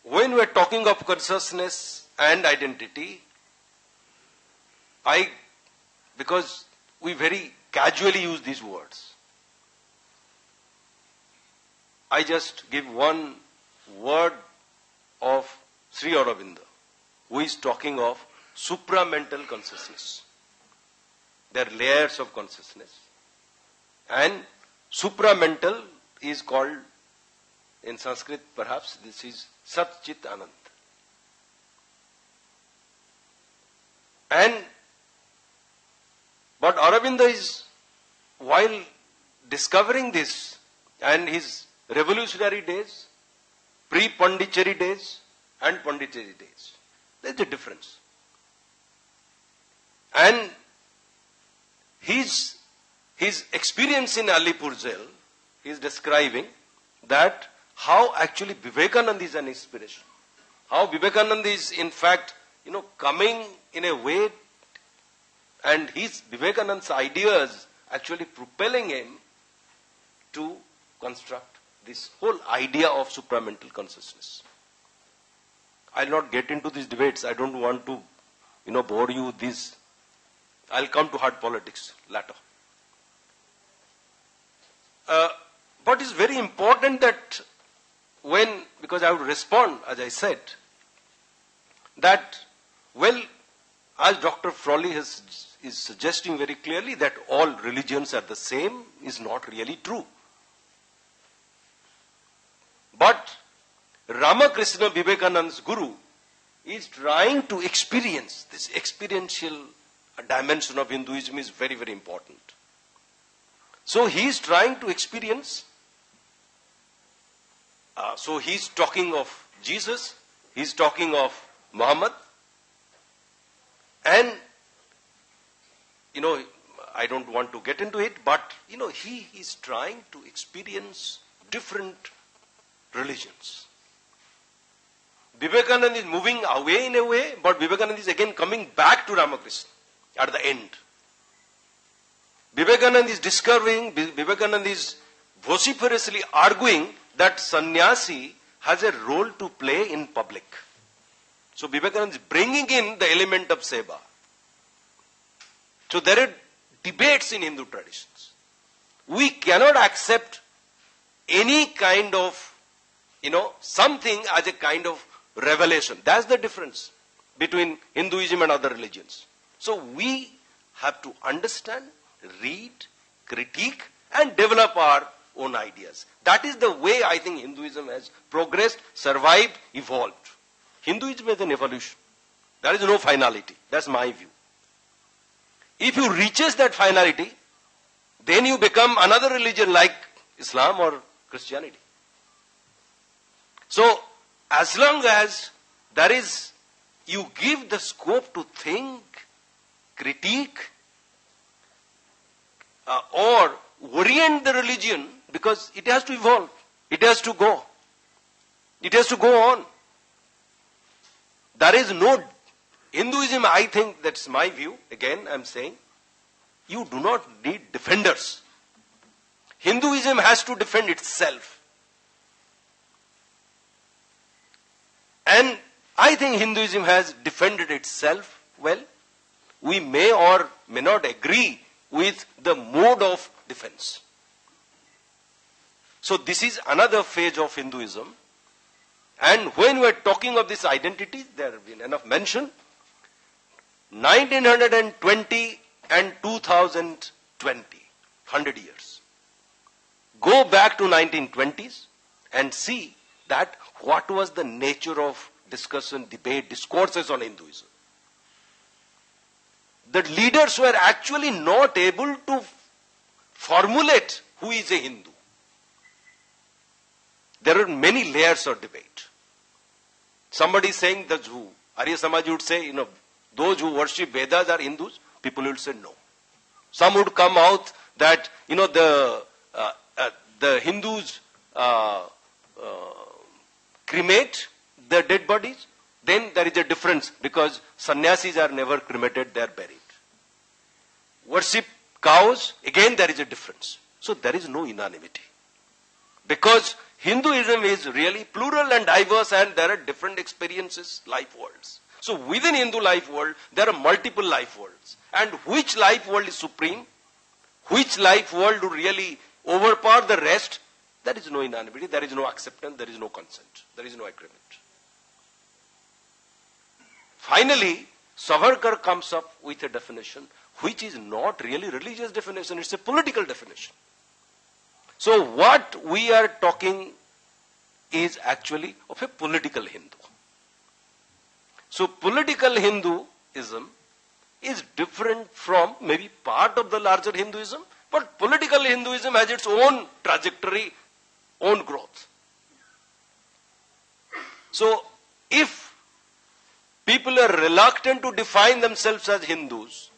Speaker 4: When we are talking of consciousness and identity, because we very casually use these words, I just give one word of Sri Aurobindo, who is talking of supramental consciousness. There are layers of consciousness. And supramental is called, in Sanskrit perhaps, this is Sat Chit Anand. But Aurobindo is, while discovering this, and his revolutionary days, pre-Pondicherry days, and Pondicherry days, there's a difference. And his experience in Alipur jail, he is describing that how actually Vivekananda is an inspiration. How Vivekananda is in fact, coming in a way, and Vivekananda's ideas actually propelling him to construct this whole idea of supramental consciousness. I'll not get into these debates. I don't want to, bore you with this. I'll come to hard politics later. But it's very important that because I would respond, as I said, that, as Dr. Frawley is suggesting very clearly that all religions are the same, is not really true. But Rama Krishna, Vivekananda's guru, is trying to experience this experiential dimension of Hinduism is very, very important. So he is trying to experience. So he is talking of Jesus, he is talking of Muhammad, and I don't want to get into it, but he is trying to experience different religions. Vivekananda is moving away in a way, but Vivekananda is again coming back to Ramakrishna at the end. Vivekananda is discovering, Vivekananda is vociferously arguing that sannyasi has a role to play in public. So Vivekananda is bringing in the element of seva. So there are debates in Hindu traditions. We cannot accept any kind of, something as a kind of revelation. That's the difference between Hinduism and other religions. So we have to understand, read, critique, and develop our own ideas. That is the way I think Hinduism has progressed, survived, evolved. Hinduism is an evolution. There is no finality. That's my view. If you reaches that finality, then you become another religion like Islam or Christianity. So, as long as you give the scope to think, critique, or orient the religion, because it has to evolve. It has to go. It has to go on. There is no Hinduism, I think, that's my view. Again, I'm saying, you do not need defenders. Hinduism has to defend itself. And I think Hinduism has defended itself well. We may or may not agree with the mode of defense. So this is another phase of Hinduism And when we are talking of this identity, there have been enough mention. 1920 and 2020, 100 years. Go back to 1920s and see that what was the nature of discussion, debate, discourses on Hinduism. The leaders were actually not able to formulate who is a Hindu. There are many layers of debate. Somebody saying that who, Arya Samaj would say, those who worship Vedas are Hindus. People will say no. Some would come out that, the Hindus cremate the dead bodies. Then there is a difference because sannyasis are never cremated, they are buried. Worship cows, again there is a difference. So there is no unanimity. Because Hinduism is really plural and diverse and there are different experiences, life worlds. So within Hindu life world, there are multiple life worlds. And which life world is supreme? Which life world would really overpower the rest? There is no unanimity, there is no acceptance, there is no consent, there is no agreement. Finally, Savarkar comes up with a definition which is not really religious definition, it's a political definition. So what we are talking is actually of a political Hindu. So political Hinduism is different from maybe part of the larger Hinduism, but political Hinduism has its own trajectory, own growth. So if people are reluctant to define themselves as Hindus,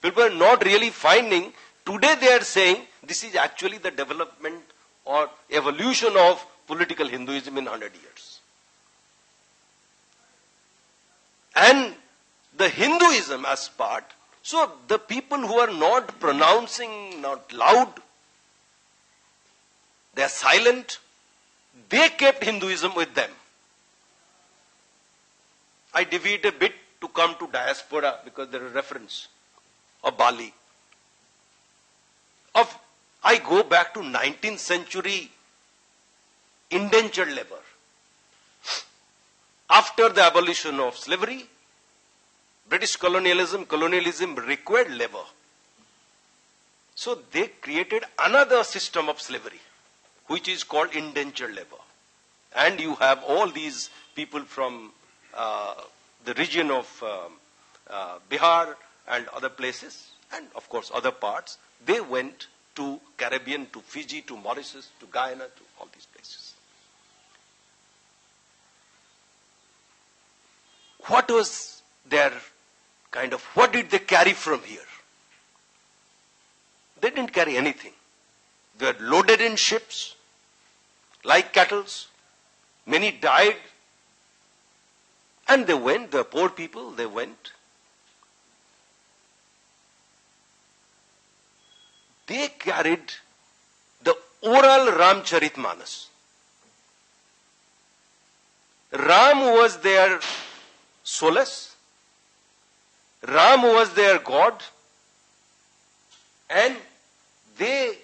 Speaker 4: people are not really finding, today they are saying this is actually the development or evolution of political Hinduism in 100 years. And the Hinduism as part, so the people who are not pronouncing, not loud, they are silent, they kept Hinduism with them. I deviate a bit to come to Diaspora because there is a reference of Bali. I go back to 19th century indentured labor. After the abolition of slavery, British colonialism required labor. So they created another system of slavery, which is called indentured labor. And you have all these people from the region of Bihar and other places, and of course other parts, they went to Caribbean, to Fiji, to Mauritius, to Guyana, to all these places. What was their what did they carry from here? They didn't carry anything. They were loaded in ships, like cattle. Many died. And they went, the poor people, they went. They carried the oral Ramcharitmanas. Ram was their solace. Ram was their God. And they,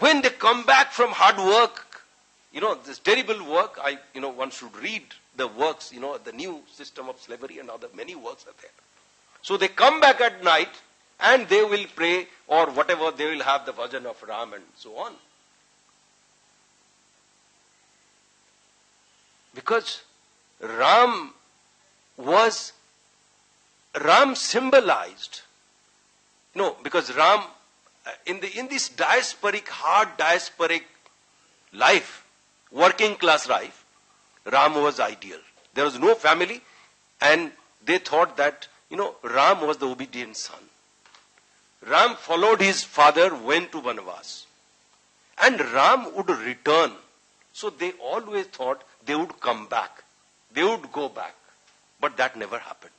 Speaker 4: when they come back from hard work, this terrible work, one should read the works, the new system of slavery and other many works are there. So they come back at night and they will pray or whatever, they will have the bhajan of Ram and so on. Because Ram symbolized, because Ram, in this hard diasporic life, working class life, Ram was ideal. There was no family and they thought that, Ram was the obedient son. Ram followed his father, went to Vanavas. And Ram would return. So they always thought they would come back. They would go back. But that never happened.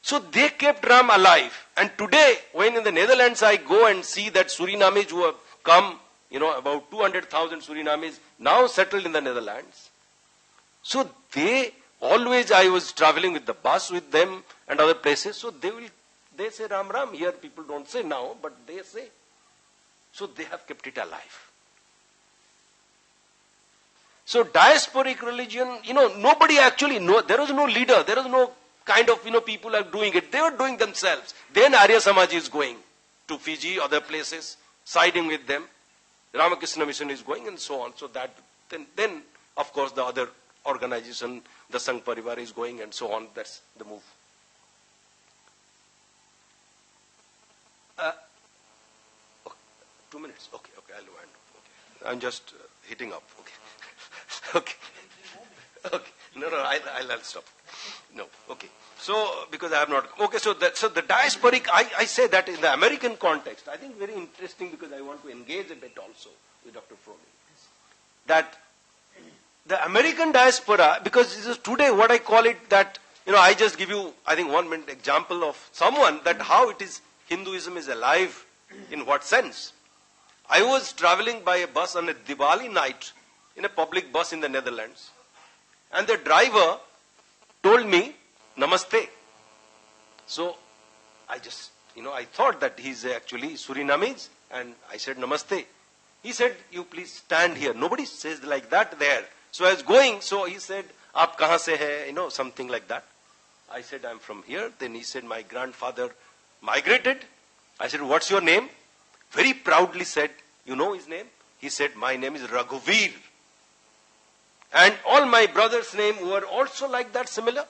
Speaker 4: So they kept Ram alive. And today, when in the Netherlands I go and see that Surinamis who have come, about 200,000 Surinamis now settled in the Netherlands. So they always, I was traveling with the bus with them and other places. So they say Ram Ram. Here people don't say now, but they say. So they have kept it alive. So diasporic religion, nobody actually know. There was no leader. There was no kind of, people are doing it. They were doing themselves. Then Arya Samaj is going to Fiji, other places, siding with them. Rama Krishna mission is going and so on. So that, then of course the other organization, the Sangh Parivar is going and so on. That's the move. Okay, 2 minutes. Okay, I'll wind up. Okay. I'm just hitting up. Okay. Okay. No, I'll stop. No. Okay. So, because I have not. Okay, so the diasporic, I say that in the American context, I think very interesting because I want to engage a bit also with Dr. Froning. That the American diaspora, because this is today what I call it that, I just give you, I think 1 minute example of someone that how it is, Hinduism is alive, in what sense. I was traveling by a bus on a Diwali night in a public bus in the Netherlands, and the driver told me, Namaste. So, I just, I thought that he's actually Surinamese, and I said Namaste. He said, you please stand here. Nobody says like that there. So I was going, so he said, Aap kahan se hai, something like that. I said, I'm from here. Then he said, my grandfather migrated. I said, what's your name? Very proudly said, you know his name? He said, my name is Raghuveer. And all my brothers' name were also like that, similar.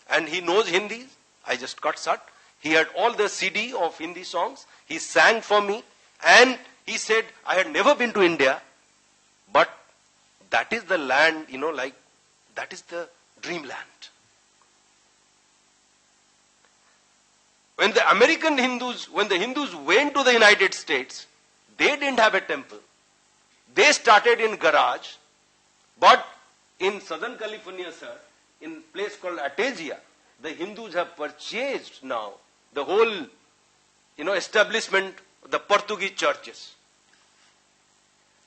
Speaker 4: And he knows Hindi. I just got shut. He had all the CD of Hindi songs. He sang for me. And he said, I had never been to India. But that is the land, that is the dreamland. When the American Hindus, when the Hindus went to the United States, they didn't have a temple. They started in garage. But in Southern California, sir, in a place called Atasia, the Hindus have purchased now the whole, establishment, the Portuguese churches.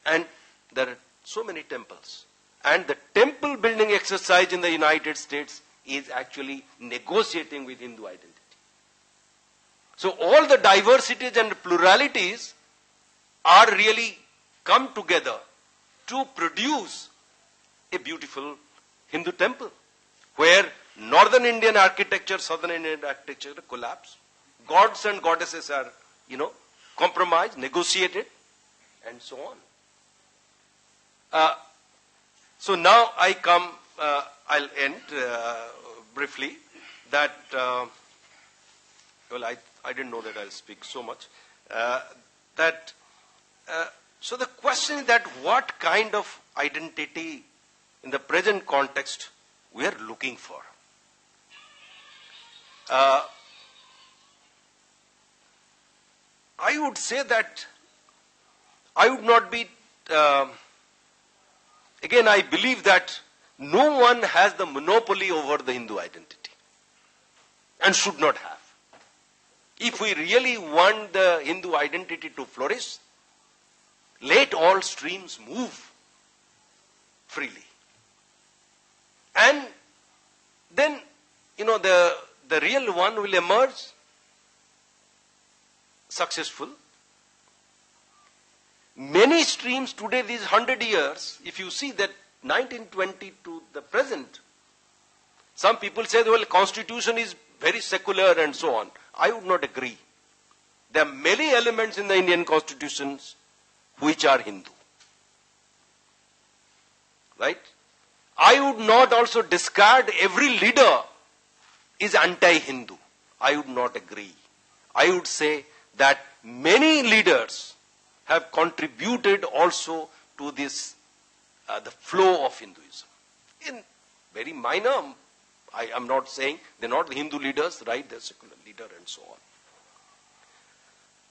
Speaker 4: And there are so many temples. And the temple building exercise in the United States is actually negotiating with Hindu identity. So all the diversities and pluralities are really come together to produce a beautiful Hindu temple where northern Indian architecture, southern Indian architecture collapse. Gods and goddesses are, compromised, negotiated, and so on. So now I come, I'll end briefly that, I didn't know that I'll speak so much. So the question is that what kind of identity in the present context we are looking for. I would say that I would not be, again I believe that no one has the monopoly over the Hindu identity and should not have. If we really want the Hindu identity to flourish, let all streams move freely. And then, the real one will emerge successful. Many streams today, these 100 years, if you see that 1920 to the present, some people say, well, constitution is very secular and so on. I would not agree. There are many elements in the Indian constitutions which are Hindu. Right? I would not also discard every leader is anti-Hindu. I would not agree. I would say that many leaders have contributed also to this, the flow of Hinduism. In very minor, I am not saying they're not the Hindu leaders, right? They're secular leader and so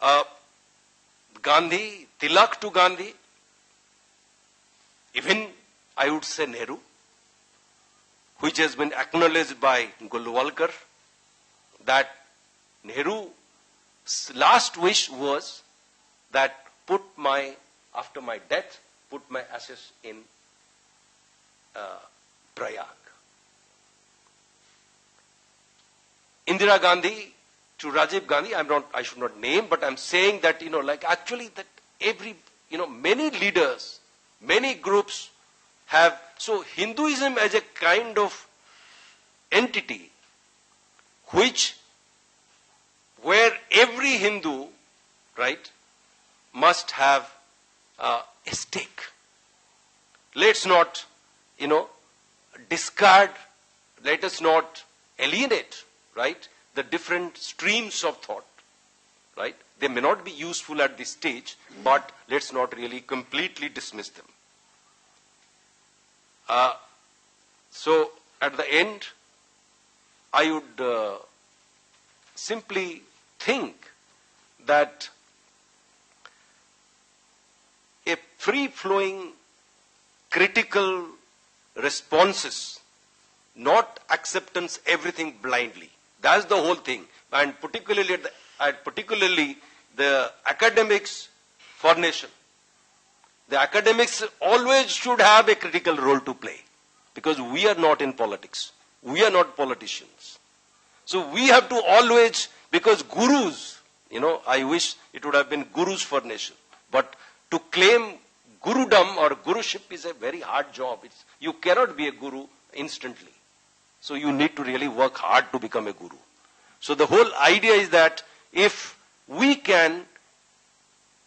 Speaker 4: on. Gandhi, Tilak to Gandhi, even I would say Nehru, which has been acknowledged by Golwalkar, that Nehru's last wish was that after my death, put my ashes in Prayag. Indira Gandhi to Rajiv Gandhi, I should not name, but I'm saying that, actually that many leaders, many groups have, so Hinduism as a kind of entity where every Hindu, right, must have a stake. Let's not, discard, let us not alienate, right, the different streams of thought, right? They may not be useful at this stage, but let's not really completely dismiss them. So, at the end, I would simply think that a free-flowing, critical responses, not acceptance everything blindly. That's the whole thing. And particularly the academics formation. The academics always should have a critical role to play, because we are not in politics. We are not politicians. So we have to always, because gurus, I wish it would have been gurus for nation. But to claim gurudom or guruship is a very hard job. You cannot be a guru instantly. So you need to really work hard to become a guru. So the whole idea is that if we can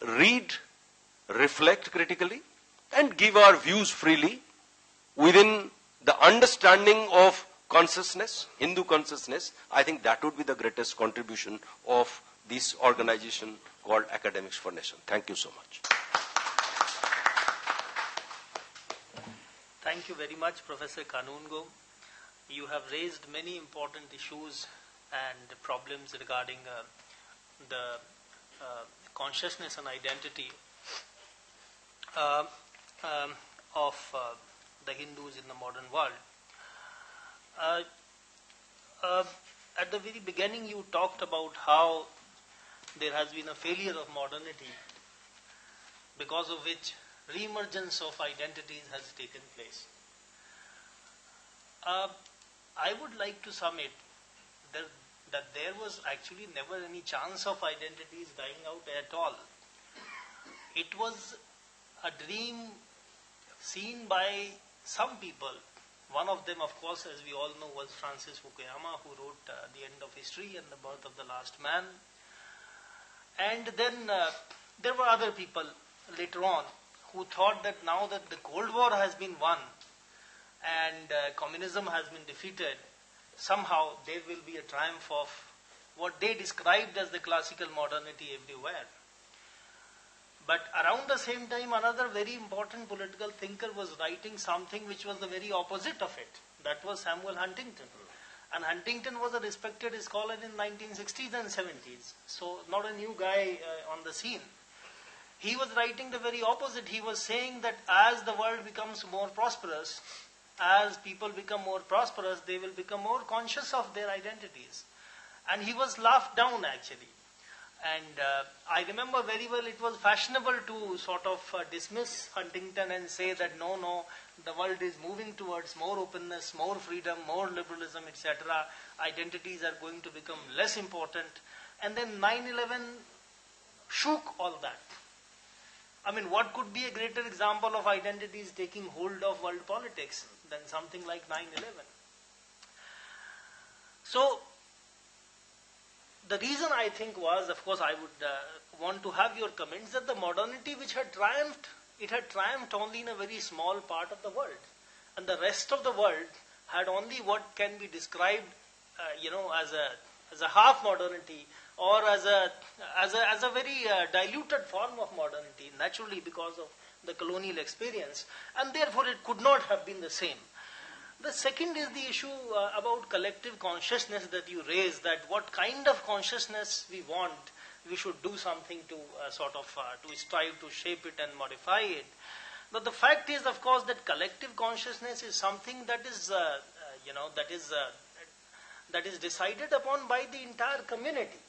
Speaker 4: read, reflect critically, and give our views freely within the understanding of consciousness, Hindu consciousness, I think that would be the greatest contribution of this organization called Academics for Nation. Thank you so much.
Speaker 2: Thank you very much, Professor Kanungo. You have raised many important issues and problems regarding the consciousness and identity of the Hindus in the modern world. At the very beginning, you talked about how there has been a failure of modernity, because of which re-emergence of identities has taken place. I would like to sum it that there was actually never any chance of identities dying out at all. It was a dream seen by some people. One of them, of course, as we all know, was Francis Fukuyama, who wrote The End of History and The Birth of the Last Man. And then there were other people later on who thought that now that the Cold War has been won and communism has been defeated, somehow there will be a triumph of what they described as the classical modernity everywhere. But around the same time, another very important political thinker was writing something which was the very opposite of it. That was Samuel Huntington. And Huntington was a respected scholar in 1960s and 70s. So not a new guy on the scene. He was writing the very opposite. He was saying that as the world becomes more prosperous, as people become more prosperous, they will become more conscious of their identities. And he was laughed down actually. And I remember very well it was fashionable to sort of dismiss Huntington and say that no, the world is moving towards more openness, more freedom, more liberalism, etc. Identities are going to become less important. And then 9/11 shook all that. I mean, what could be a greater example of identities taking hold of world politics than something like 9/11? So, the reason I think was, of course, I would want to have your comments, that the modernity which had triumphed, it had triumphed only in a very small part of the world. And the rest of the world had only what can be described, as a half modernity, or as a very diluted form of modernity, naturally because of the colonial experience. And therefore it could not have been the same. The second is the issue about collective consciousness that you raised, that what kind of consciousness we want, we should do something to to strive to shape it and modify it. But the fact is, of course, that collective consciousness is something that is decided upon by the entire community.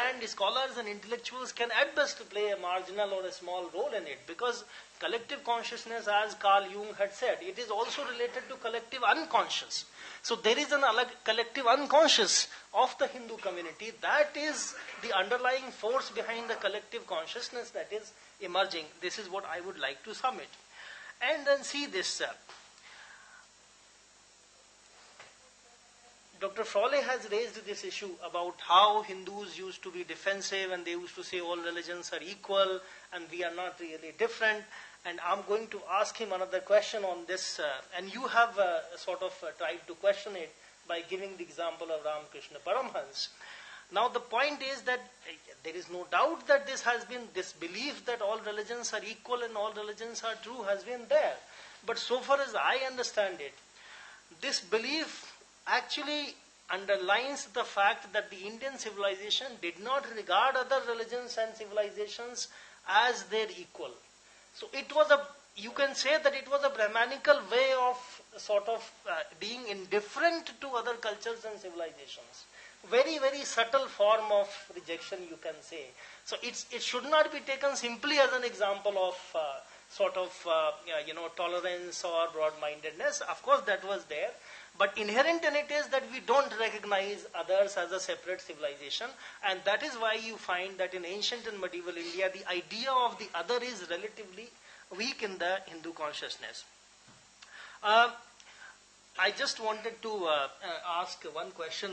Speaker 2: And scholars and intellectuals can at best play a marginal or a small role in it, because collective consciousness, as Carl Jung had said, it is also related to collective unconscious. So there is an collective unconscious of the Hindu community that is the underlying force behind the collective consciousness that is emerging. This is what I would like to sum it. And then see this. Dr. Frawley has raised this issue about how Hindus used to be defensive and they used to say all religions are equal and we are not really different. And I'm going to ask him another question on this. And you have sort of tried to question it by giving the example of Rama Krishna Paramhans. Now the point is that there is no doubt that this belief that all religions are equal and all religions are true has been there. But so far as I understand it, this belief actually underlines the fact that the Indian civilization did not regard other religions and civilizations as their equal. So it was you can say that it was a Brahmanical way of sort of being indifferent to other cultures and civilizations. Very, very subtle form of rejection, you can say. So it should not be taken simply as an example of tolerance or broad-mindedness. Of course, that was there. But inherent in it is that we don't recognize others as a separate civilization. And that is why you find that in ancient and medieval India, the idea of the other is relatively weak in the Hindu consciousness. I just wanted to ask one question.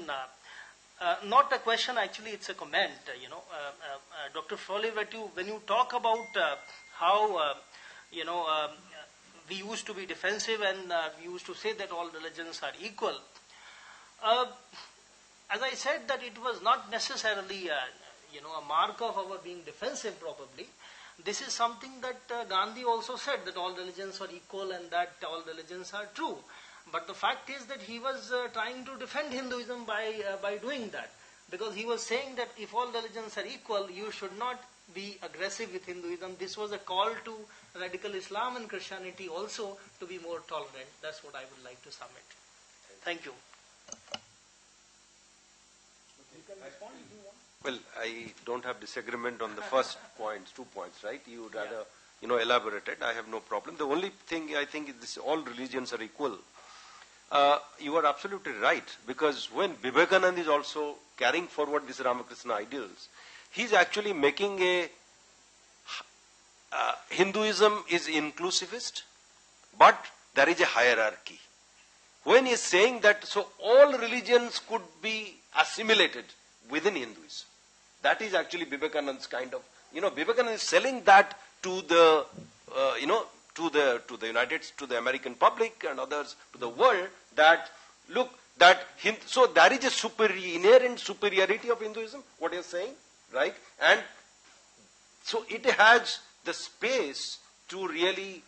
Speaker 2: Not a question, actually, it's a comment. Dr. Frawley, when you talk about how, we used to be defensive and we used to say that all religions are equal. As I said, that it was not necessarily, a mark of our being defensive, probably. This is something that Gandhi also said, that all religions are equal and that all religions are true. But the fact is that he was trying to defend Hinduism by doing that. Because he was saying that if all religions are equal, you should not be aggressive with Hinduism. This was a call to radical Islam and Christianity also to be more tolerant. That's what I would like to submit. Thank you. You can respond if you want.
Speaker 4: Well, I don't have disagreement on the first points, 2 points, right? You would rather, elaborate it. I have no problem. The only thing I think is this: all religions are equal. You are absolutely right, because when Vivekananda is also carrying forward these Ramakrishna ideals, he is actually making Hinduism is inclusivist, but there is a hierarchy. When he is saying that, so all religions could be assimilated within Hinduism, that is actually Vivekananda's kind of, Vivekananda is selling that to the, to the American public and others, to the world, that look, so there is a inherent superiority of Hinduism, what he is saying, right? And so it has the space to really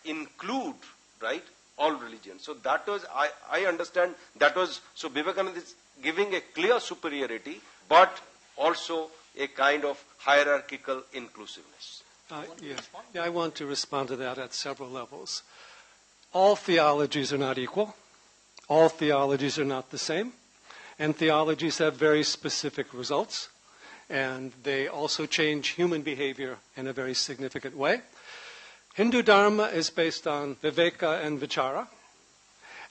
Speaker 4: include, right, all religions. So that was, I understand, that was, so Vivekananda is giving a clear superiority, but also a kind of hierarchical inclusiveness.
Speaker 3: I want to respond to that at several levels. All theologies are not equal. All theologies are not the same. And theologies have very specific results. And they also change human behavior in a very significant way. Hindu Dharma is based on viveka and vichara.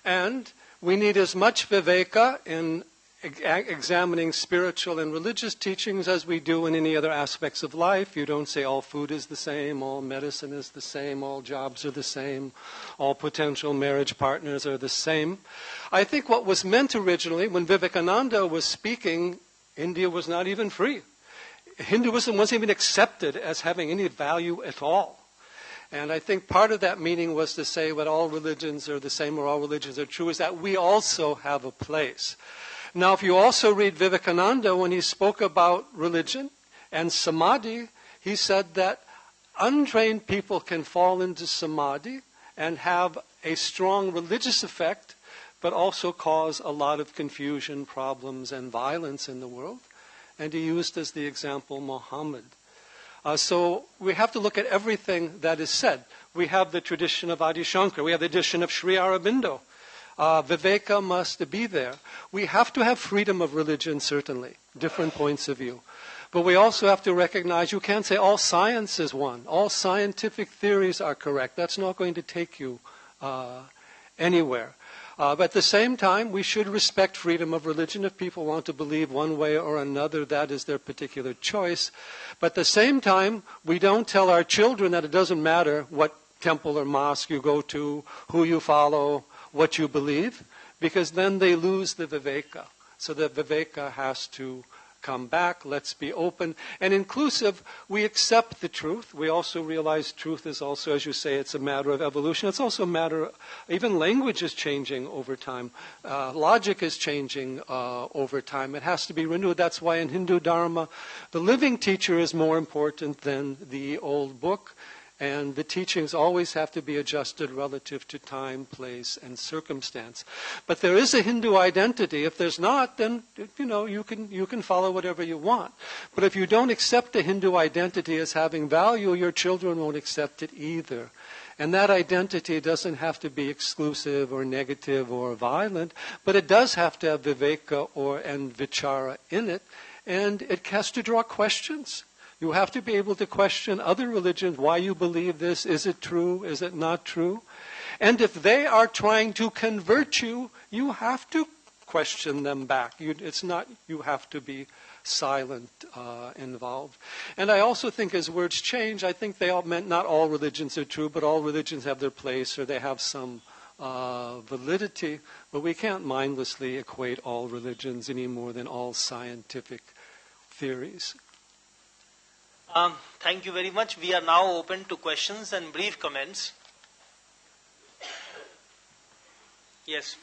Speaker 3: And we need as much viveka in examining spiritual and religious teachings as we do in any other aspects of life. You don't say all food is the same, all medicine is the same, all jobs are the same, all potential marriage partners are the same. I think what was meant originally, when Vivekananda was speaking, India was not even free. Hinduism wasn't even accepted as having any value at all. And I think part of that meaning was to say that all religions are the same or all religions are true, is that we also have a place. Now, if you also read Vivekananda, when he spoke about religion and samadhi, he said that untrained people can fall into samadhi and have a strong religious effect, but also cause a lot of confusion, problems, and violence in the world. And he used as the example Muhammad. So we have to look at everything that is said. We have the tradition of Adi Shankar. We have the tradition of Sri Aurobindo. Viveka must be there. We have to have freedom of religion, certainly, different points of view. But we also have to recognize you can't say all science is one. All scientific theories are correct. That's not going to take you anywhere. But at the same time, we should respect freedom of religion. If people want to believe one way or another, that is their particular choice. But at the same time, we don't tell our children that it doesn't matter what temple or mosque you go to, who you follow, what you believe, because then they lose the viveka. So the viveka has to come back. Let's be open and inclusive. We accept the truth. We also realize truth is also, as you say, it's a matter of evolution. It's also a matter, even language is changing over time. Logic is changing over time. It has to be renewed. That's why in Hindu Dharma, the living teacher is more important than the old book. And the teachings always have to be adjusted relative to time, place, and circumstance. But there is a Hindu identity. If there's not, then you can follow whatever you want. But if you don't accept the Hindu identity as having value, your children won't accept it either. And that identity doesn't have to be exclusive or negative or violent, but it does have to have viveka and vichara in it, and it has to draw questions. You have to be able to question other religions, why you believe this, is it true, is it not true? And if they are trying to convert you, you have to question them back. It's not you have to be silent involved. And I also think as words change, I think they all meant not all religions are true, but all religions have their place or they have some validity. But we can't mindlessly equate all religions any more than all scientific theories.
Speaker 2: Thank you very much. We are now open to questions and brief comments. Yes.